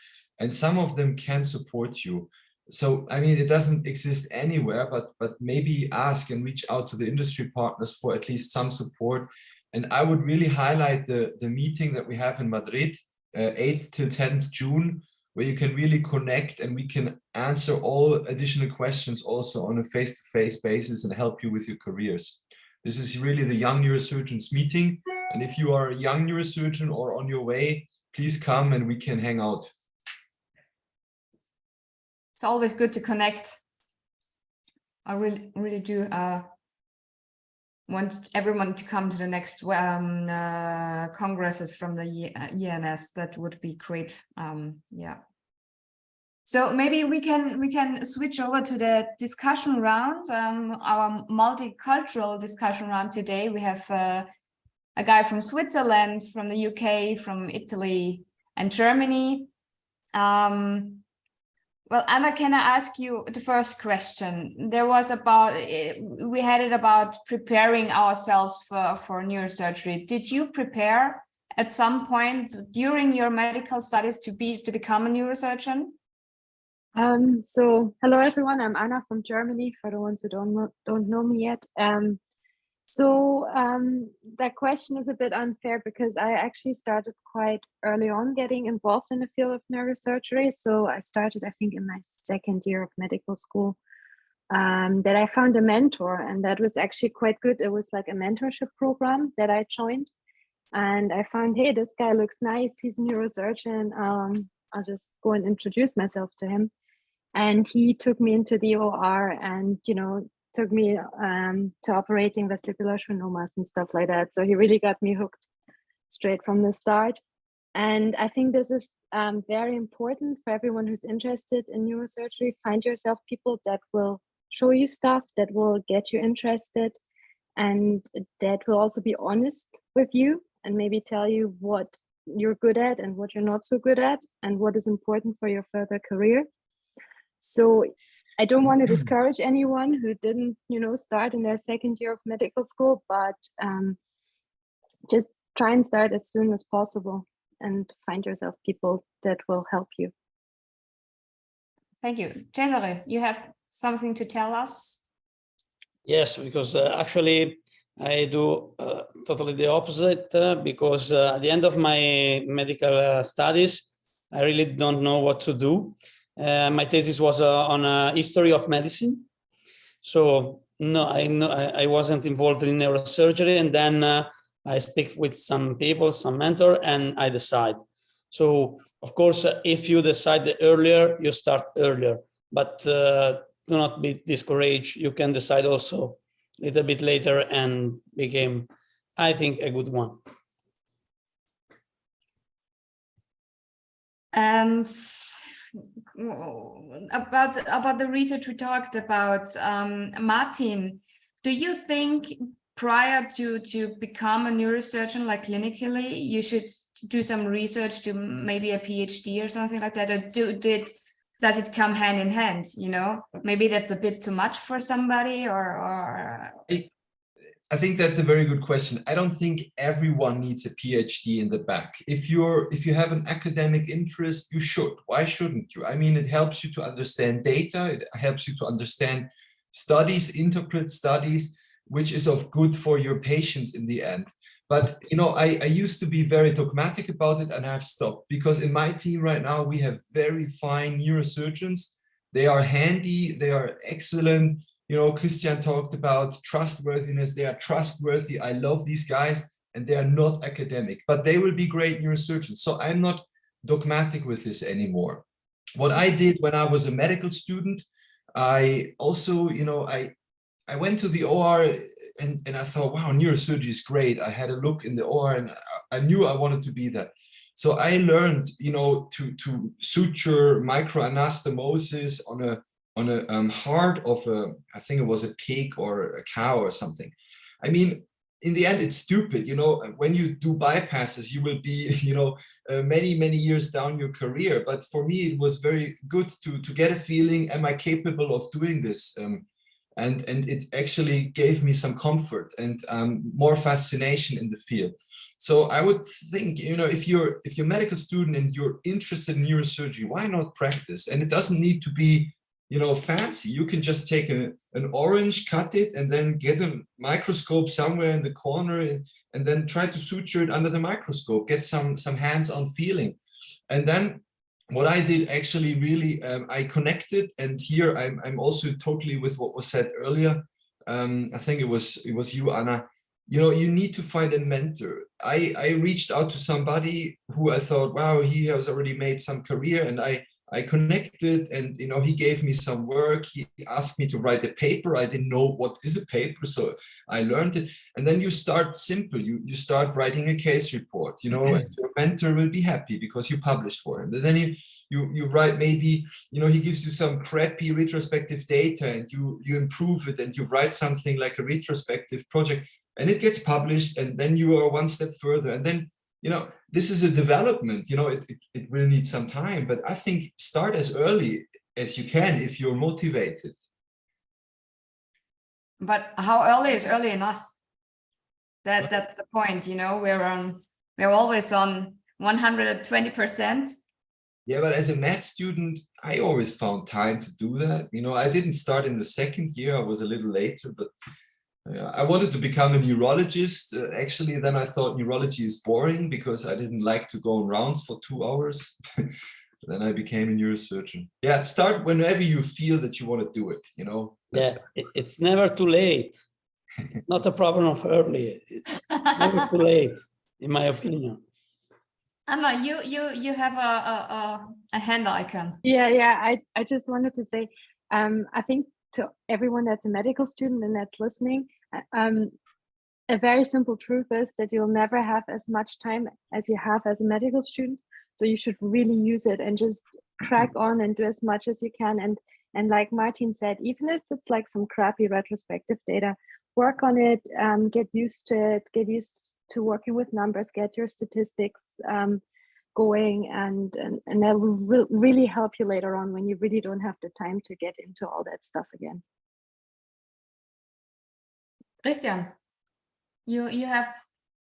and some of them can support you. So, I mean, it doesn't exist anywhere, but maybe ask and reach out to the industry partners for at least some support. And I would really highlight the meeting that we have in Madrid, 8th till 10th June, where you can really connect and we can answer all additional questions also on a face-to-face basis and help you with your careers. This is really the Young Neurosurgeons meeting. And if you are a young neurosurgeon or on your way, please come and we can hang out. It's always good to connect. I really do want everyone to come to the next congresses from the ENS. That would be great. Yeah. So maybe we can switch over to the discussion round, our multicultural discussion round today. We have a guy from Switzerland, from the UK, from Italy and Germany. Well, Anna, can I ask you the first question? There was we had it about preparing ourselves for neurosurgery. Did you prepare at some point during your medical studies to become a neurosurgeon? So hello everyone, I'm Anna from Germany, for the ones who don't know me yet. That question is a bit unfair because I actually started quite early on getting involved in the field of neurosurgery. So I started, I think, in my second year of medical school, that I found a mentor, and that was actually quite good. It was like a mentorship program that I joined, and I found, hey, this guy looks nice, he's a neurosurgeon. I'll just go and introduce myself to him. And he took me into the OR and, you know, took me to operating vestibular schwannomas and stuff like that. So he really got me hooked straight from the start. And I think this is very important for everyone who's interested in neurosurgery. Find yourself people that will show you stuff, that will get you interested, and that will also be honest with you and maybe tell you what you're good at and what you're not so good at and what is important for your further career. So I don't want to discourage anyone who didn't, you know, start in their second year of medical school, but just try and start as soon as possible and find yourself people that will help you. Thank you. Cesare, you have something to tell us? Yes, because actually I do totally the opposite because at the end of my medical studies, I really don't know what to do. My thesis was on history of medicine. So no, I wasn't involved in neurosurgery, and then I speak with some people, some mentor, and I decide. So of course, if you decide earlier, you start earlier, but do not be discouraged. You can decide also a little bit later and became, I think, a good one. And about the research we talked about, Martin, do you think prior to become a neurosurgeon, like clinically, you should do some research, do maybe a PhD or something like that, or does it come hand in hand? You know, maybe that's a bit too much for somebody, or I think that's a very good question. I don't think everyone needs a PhD in the back. If you have an academic interest, you should. Why shouldn't you? I mean, it helps you to understand data. It helps you to understand studies, interpret studies, which is of good for your patients in the end. But, you know, I used to be very dogmatic about it, and I've stopped, because in my team right now, we have very fine neurosurgeons. They are handy, they are excellent. You know, Christian talked about trustworthiness. They are trustworthy. I love these guys, and they are not academic, but they will be great neurosurgeons. So I'm not dogmatic with this anymore. what I did when I was a medical student, I also, I went to the OR and I thought, wow, neurosurgery is great. I had a look in the OR and I knew I wanted to be that. So I learned, to suture microanastomosis on a heart of I think it was a pig or a cow or something. I mean, in the end, it's stupid. When you do bypasses, you will be, many years down your career. But for me, it was very good to get a feeling, am I capable of doing this? And it actually gave me some comfort and more fascination in the field. So I would think, if you're a medical student and you're interested in neurosurgery, why not practice? And it doesn't need to be, fancy. You can just take an orange, cut it, and then get a microscope somewhere in the corner and then try to suture it under the microscope, get some hands-on feeling. And then what I did actually really, I connected, and here I'm also totally with what was said earlier. I think it was you, Anna. You need to find a mentor. I reached out to somebody who I thought, wow, he has already made some career, and I connected, and he gave me some work. He asked me to write a paper. I didn't know what is a paper, so I learned it. And then you start simple. You start writing a case report. And your mentor will be happy because you published for him. And then you write, maybe he gives you some crappy retrospective data, and you improve it, and you write something like a retrospective project, and it gets published, and then you are one step further, and then this is a development. It will need some time, but I think start as early as you can if you're motivated. But how early is early enough? That's the point. We're always on 120%. Yeah, but as a math student, I always found time to do that. I didn't start in the second year. I was a little later, but I wanted to become a neurologist. Actually, then I thought neurology is boring because I didn't like to go on rounds for 2 hours. Then I became a neurosurgeon. Yeah, start whenever you feel that you want to do it, It's never too late. It's not a problem of early. It's never too late, in my opinion. Anna, you have a hand icon. Yeah. I just wanted to say, I think to everyone that's a medical student and that's listening, a very simple truth is that you'll never have as much time as you have as a medical student. So you should really use it and just crack on and do as much as you can. And like Martin said, even if it's like some crappy retrospective data, work on it, get used to it, get used to working with numbers, get your statistics going, and that will really help you later on when you really don't have the time to get into all that stuff again. Christian, you have.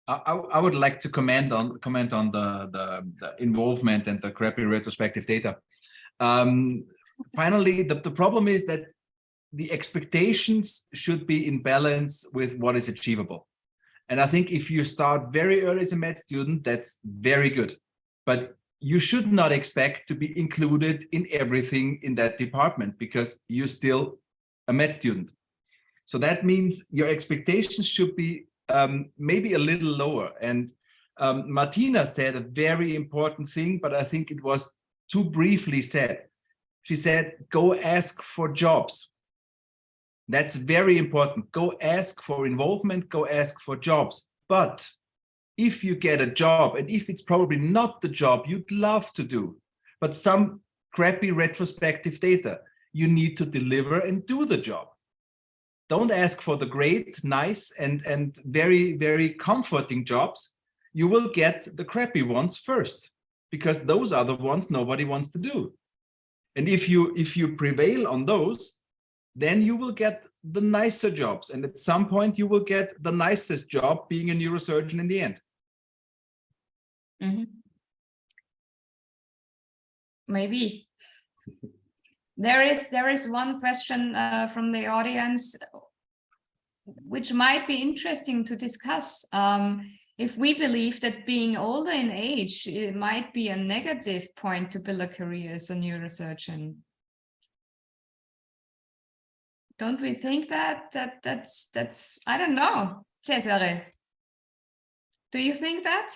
I would like to comment on the involvement and the crappy retrospective data. Finally, the problem is that the expectations should be in balance with what is achievable. And I think if you start very early as a med student, that's very good. But you should not expect to be included in everything in that department because you're still a med student. So that means your expectations should be maybe a little lower. And Martina said a very important thing, but I think it was too briefly said. She said, go ask for jobs. That's very important. Go ask for involvement, go ask for jobs. But if you get a job, and if it's probably not the job you'd love to do, but some crappy retrospective data, you need to deliver and do the job. Don't ask for the great, nice, and very, very comforting jobs. You will get the crappy ones first, because those are the ones nobody wants to do. And if you prevail on those, then you will get the nicer jobs. And at some point, you will get the nicest job, being a neurosurgeon in the end. Mm-hmm. Maybe. There is one question from the audience, which might be interesting to discuss. If we believe that being older in age, it might be a negative point to build a career as a neurosurgeon. Don't we think that's I don't know, Cesare. Do you think that?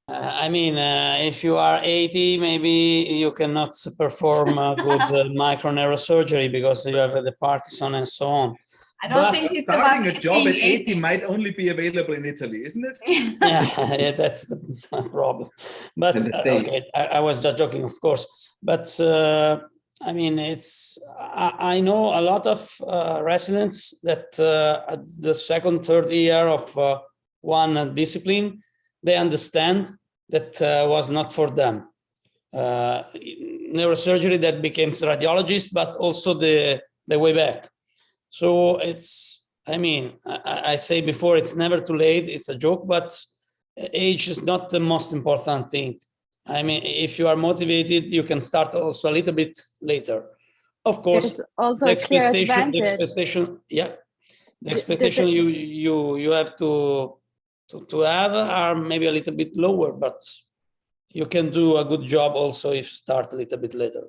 I mean, if you are 80, maybe you cannot perform good micro neurosurgery because you have the Parkinson and so on. I don't But think it's starting about a job at being 80 might only be available in Italy, isn't it? yeah, that's the problem. But And the States. okay, I was just joking, of course. But I mean, I know a lot of residents that at the second, third year of one discipline, they understand that was not for them. Neurosurgery that became radiologist, but also the way back. So it's, I mean, I say before, it's never too late. It's a joke, but age is not the most important thing. I mean, if you are motivated, you can start also a little bit later. Of course, There's also a clear advantage. The expectation you have to have are maybe a little bit lower, but you can do a good job also if you start a little bit later.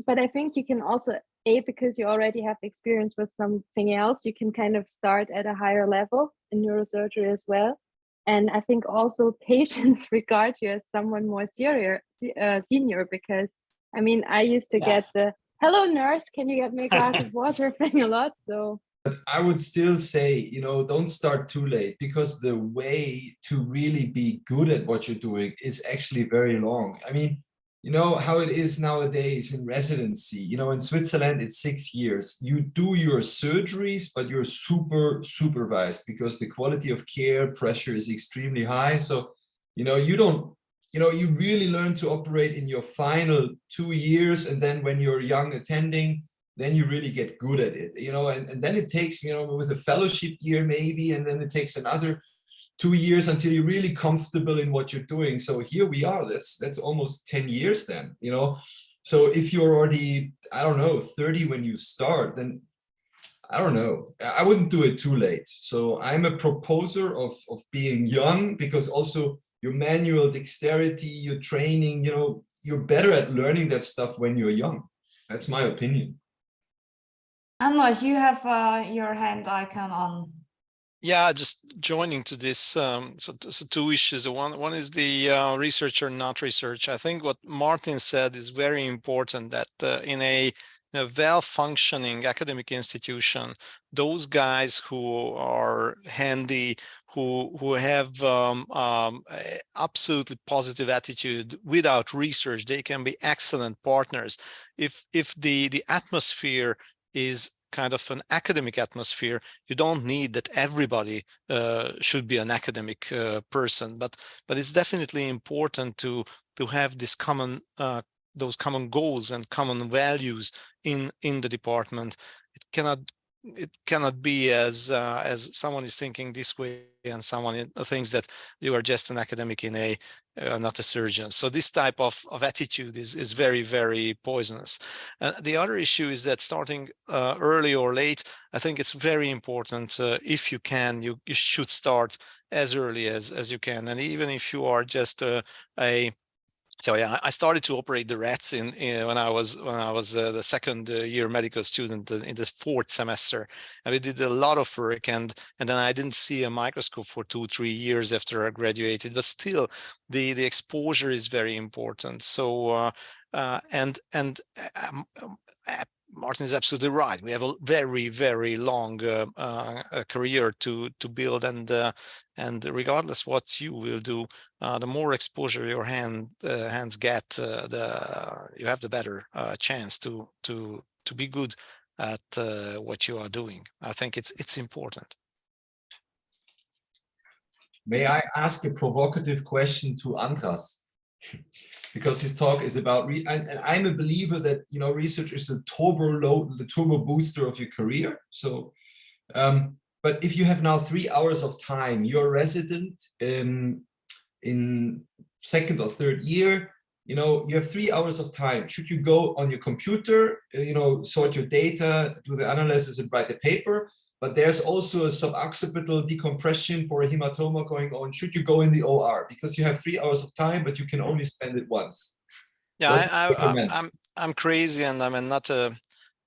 But I think you can also, because you already have experience with something else, you can kind of start at a higher level in neurosurgery as well. And I think also patients regard you as someone more senior, because I mean, I used to get the "hello nurse, can you get me a glass of water" thing a lot. So but I would still say, you know, don't start too late, because the way to really be good at what you're doing is actually very long. I mean, you know how it is nowadays in residency, you know, in Switzerland, it's 6 years. You do your surgeries, but you're super supervised because the quality of care pressure is extremely high. So, you know, you don't, you know, you really learn to operate in your final 2 years. And then when you're young attending, then you really get good at it, you know, and then it takes, you know, with a fellowship year maybe, and then it takes another 2 years until you're really comfortable in what you're doing. So here we are, that's almost 10 years then, you know. So if you're already, I don't know, 30 when you start, then I don't know, I wouldn't do it too late. So I'm a proposer of being young, because also your manual dexterity, your training, you know, you're better at learning that stuff when you're young. That's my opinion. Unless you have your hand icon on. Yeah, just joining to this. So two issues. One is the research or not research. I think what Martin said is very important, that in a well-functioning academic institution, those guys who are handy, who have absolutely positive attitude without research, they can be excellent partners. If the atmosphere is kind of an academic atmosphere, you don't need that everybody should be an academic person, but it's definitely important to have this common those common goals and common values in the department. It cannot be as someone is thinking this way and someone thinks that you are just an academic in a not a surgeon. So this type of attitude is very, very poisonous. The other issue is that starting early or late, I think it's very important. If you can, you should start as early as you can. And even if you are just so yeah, I started to operate the rats when I was the second year medical student in the 4th semester, and we did a lot of work, and then I didn't see a microscope for 2-3 years after I graduated. But still, the exposure is very important. So Martin is absolutely right. We have a very, very long career to build, and regardless what you will do, the more exposure your hands get, you have the better chance to be good at what you are doing. I think it's important. May I ask a provocative question to Andras? Because his talk is about, and I'm a believer that, you know, research is the turbo booster of your career. So, but if you have now 3 hours of time, you're a resident in 2nd or 3rd year, you know, you have 3 hours of time. Should you go on your computer, you know, sort your data, do the analysis and write a paper? But there's also a suboccipital decompression for a hematoma going on. Should you go in the OR? Because you have 3 hours of time, but you can only spend it once. Yeah, I'm crazy, and I'm not a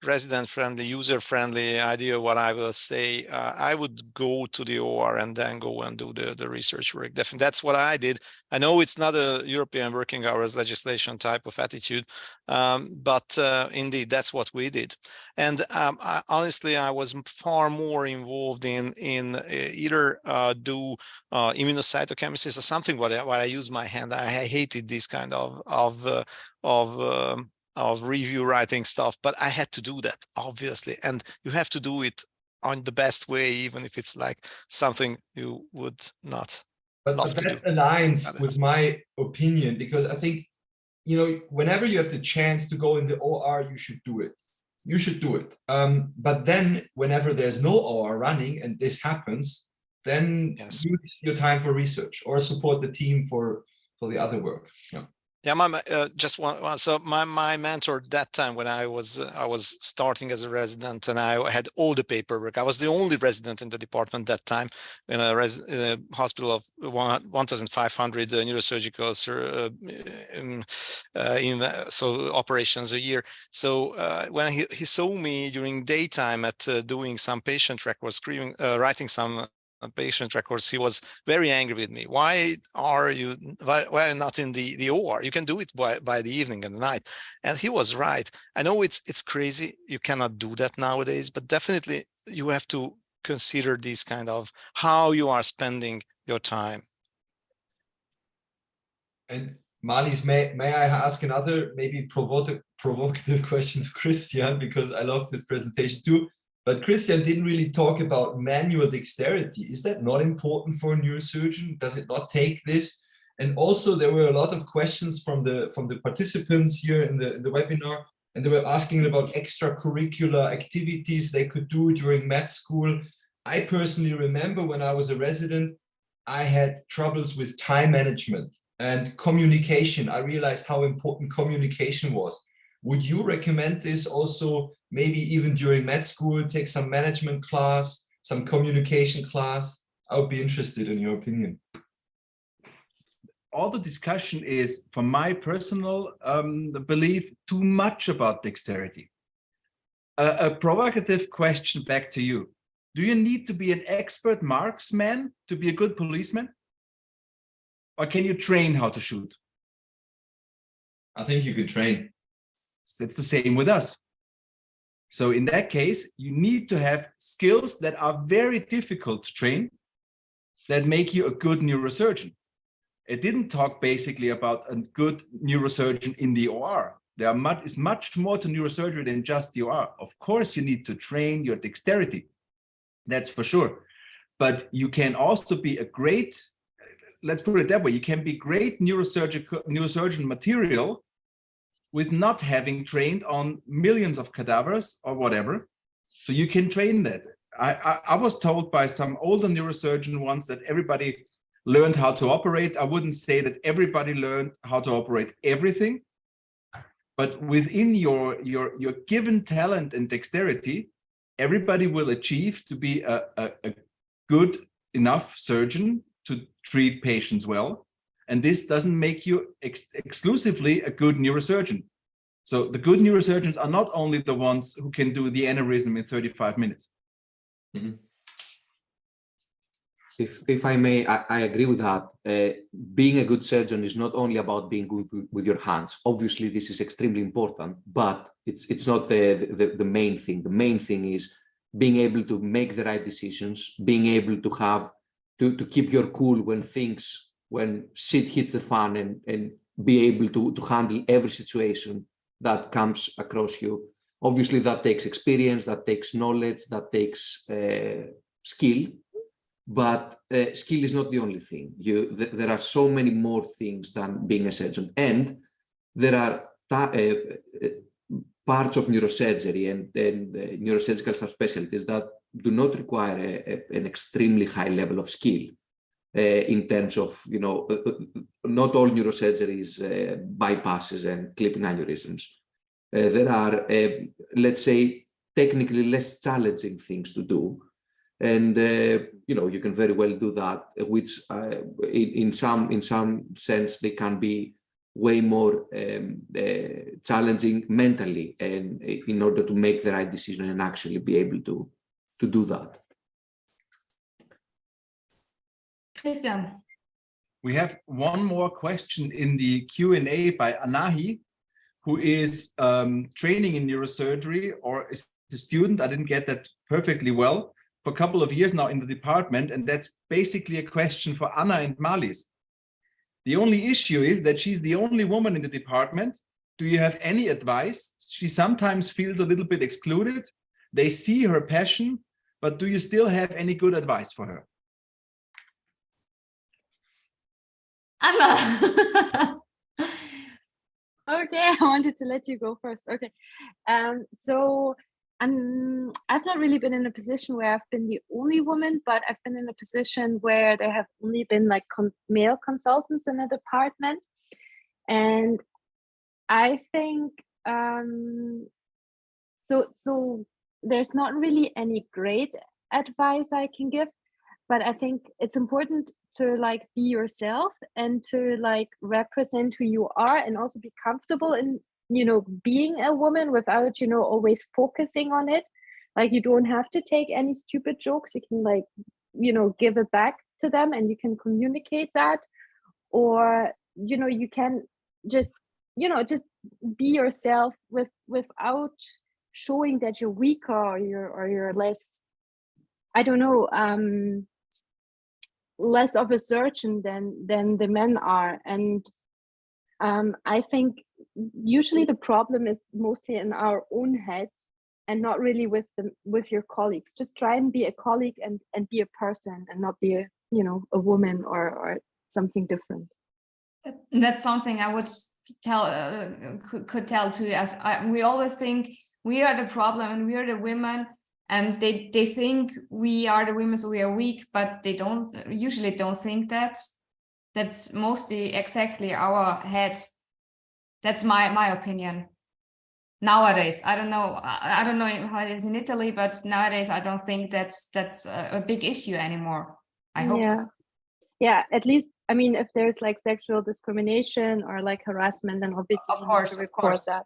resident-friendly, user-friendly idea, what I will say, I would go to the OR and then go and do the research work. Definitely, that's what I did. I know it's not a European working hours legislation type of attitude, but indeed, that's what we did. And honestly, I was far more involved in either do immunocytochemistry or something where I use my hand. I hated this kind of review writing stuff, but I had to do that, obviously, and you have to do it on the best way, even if it's like something you would not love to do. But that aligns with my opinion, because I think, you know, whenever you have the chance to go in the OR, you should do it. You should do it. But then whenever there's no OR running and this happens, then use your time for research or support the team for the other work. Yeah. Yeah, just one. So my mentor at that time, when I was starting as a resident, and I had all the paperwork. I was the only resident in the department that time in a hospital of 1,500 neurosurgical so operations a year. So when he saw me during daytime at doing some patient records, writing some patient records, he was very angry with me. Why are you not in the OR? You can do it by the evening and the night. And he was right. I know it's crazy. You cannot do that nowadays, but definitely you have to consider these kind of how you are spending your time. And Marlies, may I ask another maybe provocative question to Christian, because I love this presentation too. But Christian didn't really talk about manual dexterity. Is that not important for a neurosurgeon? Does it not take this? And also, there were a lot of questions from the participants here in the webinar, and they were asking about extracurricular activities they could do during med school. I personally remember when I was a resident, I had troubles with time management and communication. I realized how important communication was. Would you recommend this also, maybe even during med school, take some management class, some communication class? I would be interested in your opinion. All the discussion is, from my personal belief, too much about dexterity. A provocative question back to you. Do you need to be an expert marksman to be a good policeman? Or can you train how to shoot? I think you could train. It's the same with us. So in that case, you need to have skills that are very difficult to train, that make you a good neurosurgeon. It didn't talk basically about a good neurosurgeon in the OR. There is much more to neurosurgery than just the OR. Of course, you need to train your dexterity. That's for sure. But you can also be a great, let's put it that way, you can be great neurosurgeon material with not having trained on millions of cadavers or whatever. So you can train that. I was told by some older neurosurgeon once that everybody learned how to operate. I wouldn't say that everybody learned how to operate everything, but within your given talent and dexterity, everybody will achieve to be a good enough surgeon to treat patients well. And this doesn't make you exclusively a good neurosurgeon. So the good neurosurgeons are not only the ones who can do the aneurysm in 35 minutes. Mm-hmm. If I may, I agree with that. Being a good surgeon is not only about being good with your hands. Obviously, this is extremely important, but it's not the main thing. The main thing is being able to make the right decisions, being able to have to keep your cool when shit hits the fan, and be able to handle every situation that comes across you. Obviously, that takes experience, that takes knowledge, that takes skill. But skill is not the only thing. There are so many more things than being a surgeon. And there are parts of neurosurgery and neurosurgical subspecialties that do not require an extremely high level of skill in terms of, not all neurosurgery is bypasses and clipping aneurysms. There are, let's say, technically less challenging things to do. And you can very well do that, which in some sense they can be way more challenging mentally, and in order to make the right decision and actually be able to do that. Christian. We have one more question in the Q&A by Anahi, who is training in neurosurgery, or is a student, I didn't get that perfectly well, for a couple of years now in the department. And that's basically a question for Anna and Marlies. The only issue is that she's the only woman in the department. Do you have any advice? She sometimes feels a little bit excluded. They see her passion, but do you still have any good advice for her? Anna. Okay, I wanted to let you go first. Okay, so I've not really been in a position where I've been the only woman, but I've been in a position where there have only been like male consultants in a department, and I think so there's not really any great advice I can give, but I think it's important to like be yourself and to like represent who you are, and also be comfortable in, you know, being a woman without, you know, always focusing on it. Like, you don't have to take any stupid jokes. You can, like, you know, give it back to them, and you can communicate that, or, you know, you can just, you know, just be yourself without showing that you're weaker or you're less, I don't know, less of a surgeon than the men are. And I think usually the problem is mostly in our own heads and not really with your colleagues. Just try and be a colleague and be a person, and not be a, you know, a woman or something different. That's something I would tell could tell too. We always think we are the problem and we are the women, and they think we are the women, so we are weak, but they usually don't think that. That's mostly exactly our head. That's my opinion. Nowadays, I don't know how it is in Italy, but nowadays I don't think that's a big issue anymore. I hope so. Yeah, at least, I mean, if there's like sexual discrimination or like harassment, then obviously Of course, you need to report that.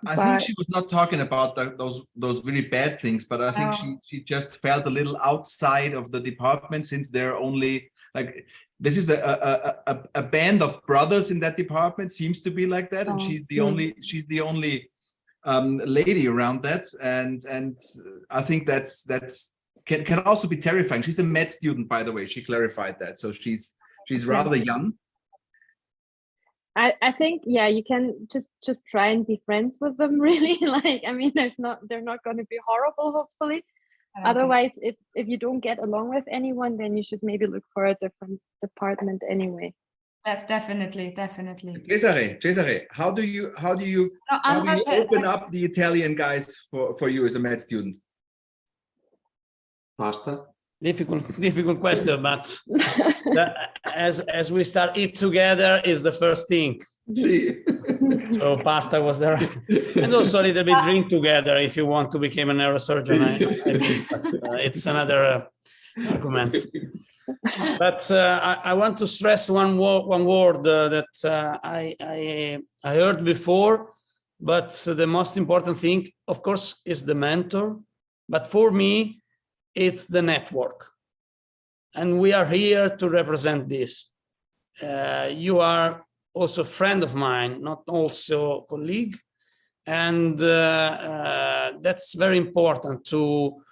I think she was not talking about those really bad things, but I think she just felt a little outside of the department, since they're only like, this is a band of brothers in that department, seems to be like that, and she's the only lady around that, and I think that's can also be terrifying. She's a med student, by the way. She clarified that, so she's rather young. I think, yeah, you can just try and be friends with them, really. Like, I mean, they're not going to be horrible, hopefully. Otherwise, if you don't get along with anyone, then you should maybe look for a different department anyway. Definitely. Cesare, how do you open up the Italian guys for you as a med student? Pasta? Difficult question, but as we start eat together is the first thing. So pasta was there, and also a little bit drink together if you want to become a neurosurgeon. I think it's another argument. But I want to stress one word that I heard before, but the most important thing, of course, is the mentor. But for me, it's the network, and we are here to represent this. You are also a friend of mine, not also a colleague, and that's very important to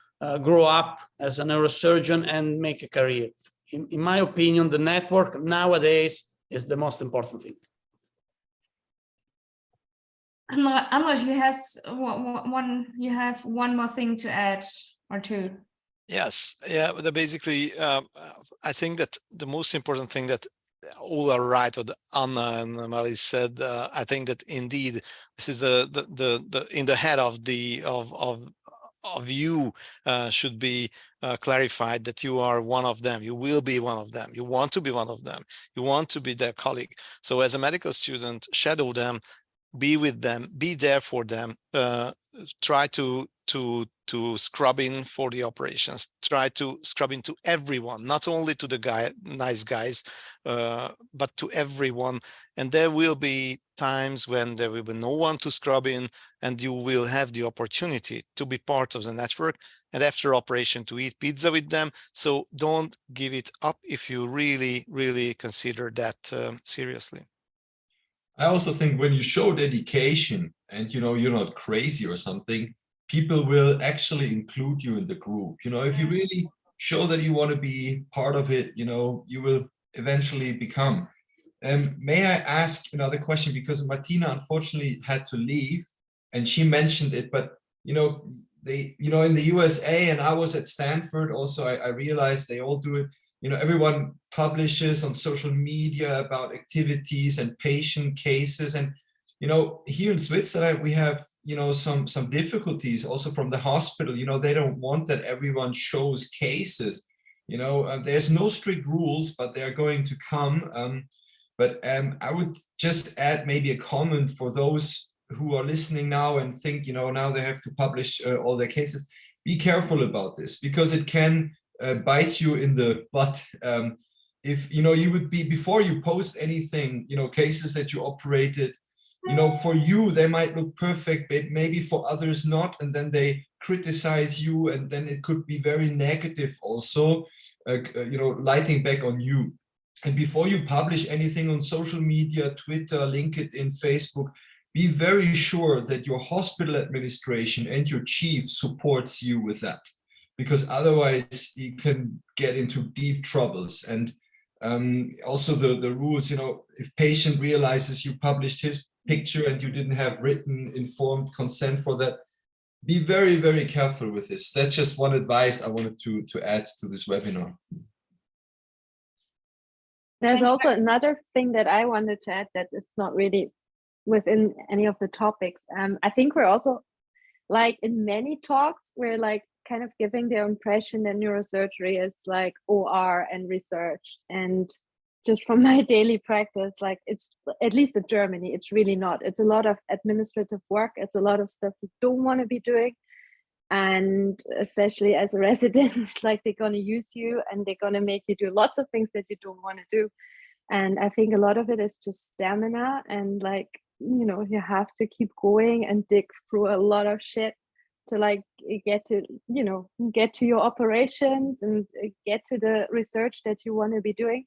grow up as a neurosurgeon and make a career. In my opinion, the network nowadays is the most important thing. Unless you have one more thing to add or two. Yes, yeah, but basically, I think that the most important thing that all are right, what Anna and Marlies said. I think that indeed this is the in the head of you should be clarified that you are one of them. You will be one of them. You want to be one of them. You want to be their colleague. So as a medical student, shadow them, be with them, be there for them. Try to to scrub in for the operations. Try to scrub into everyone, not only to the nice guys, but to everyone. And there will be times when there will be no one to scrub in, and you will have the opportunity to be part of the network, and after operation to eat pizza with them. So don't give it up if you really, really consider that seriously. I also think when you show dedication and you're not crazy or something, people will actually include you in the group. If you really show that you want to be part of it, you will eventually become. May I ask another question, because Martina unfortunately had to leave and she mentioned it, but they in the USA, and I was at Stanford also, I realized they all do it. Everyone publishes on social media about activities and patient cases. And, here in Switzerland, we have, some difficulties also from the hospital. They don't want that everyone shows cases. There's no strict rules, but they're going to come. But I would just add maybe a comment for those who are listening now and think, now they have to publish all their cases. Be careful about this, because it can bite you in the butt. If you would be, before you post anything, cases that you operated, for you they might look perfect, but maybe for others not, and then they criticize you, and then it could be very negative also, lighting back on you. And before you publish anything on social media, Twitter, LinkedIn, Facebook, be very sure that your hospital administration and your chief supports you with that, because otherwise you can get into deep troubles. And also the rules, if patient realizes you published his picture and you didn't have written informed consent for that, be very, very careful with this. That's just one advice I wanted to add to this webinar. There's also another thing that I wanted to add that is not really within any of the topics. I think we're also, like in many talks, we're like kind of giving the impression that neurosurgery is like OR and research. And just from my daily practice, like it's, at least in Germany, it's really not. It's a lot of administrative work. It's a lot of stuff you don't want to be doing. And especially as a resident, like they're going to use you and they're going to make you do lots of things that you don't want to do. And I think a lot of it is just stamina, and like, you have to keep going and dig through a lot of shit to like get to, get to your operations and get to the research that you want to be doing.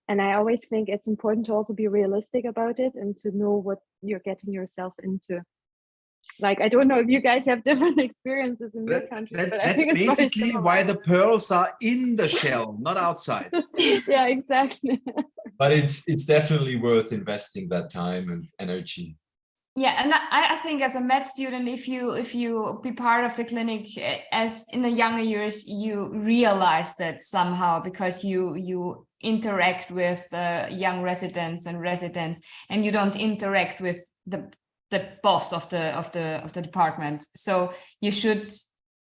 And I always think it's important to also be realistic about it and to know what you're getting yourself into. Like, I don't know if you guys have different experiences in your country, but I think that's it's basically why the pearls are in the shell, not outside. Yeah, exactly. But it's definitely worth investing that time and energy. Yeah, and I think as a med student, if you be part of the clinic as in the younger years, you realize that somehow, because you interact with young residents, and you don't interact with the boss of the department. So you should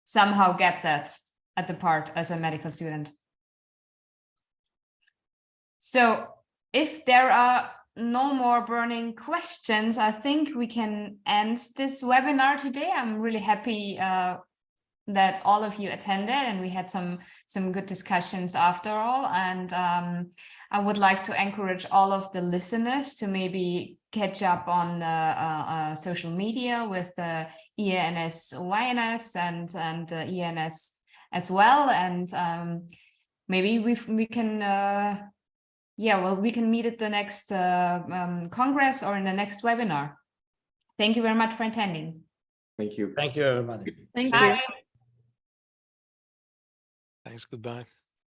somehow get that at the part as a medical student. So if there are no more burning questions, I think we can end this webinar today. I'm really happy that all of you attended, and we had some good discussions after all. And I would like to encourage all of the listeners to maybe catch up on social media with EANS, YNS, and EANS as well. And maybe we can we can meet at the next Congress or in the next webinar. Thank you very much for attending. Thank you. Thank you, everybody. Thank Bye. you. Thanks, goodbye.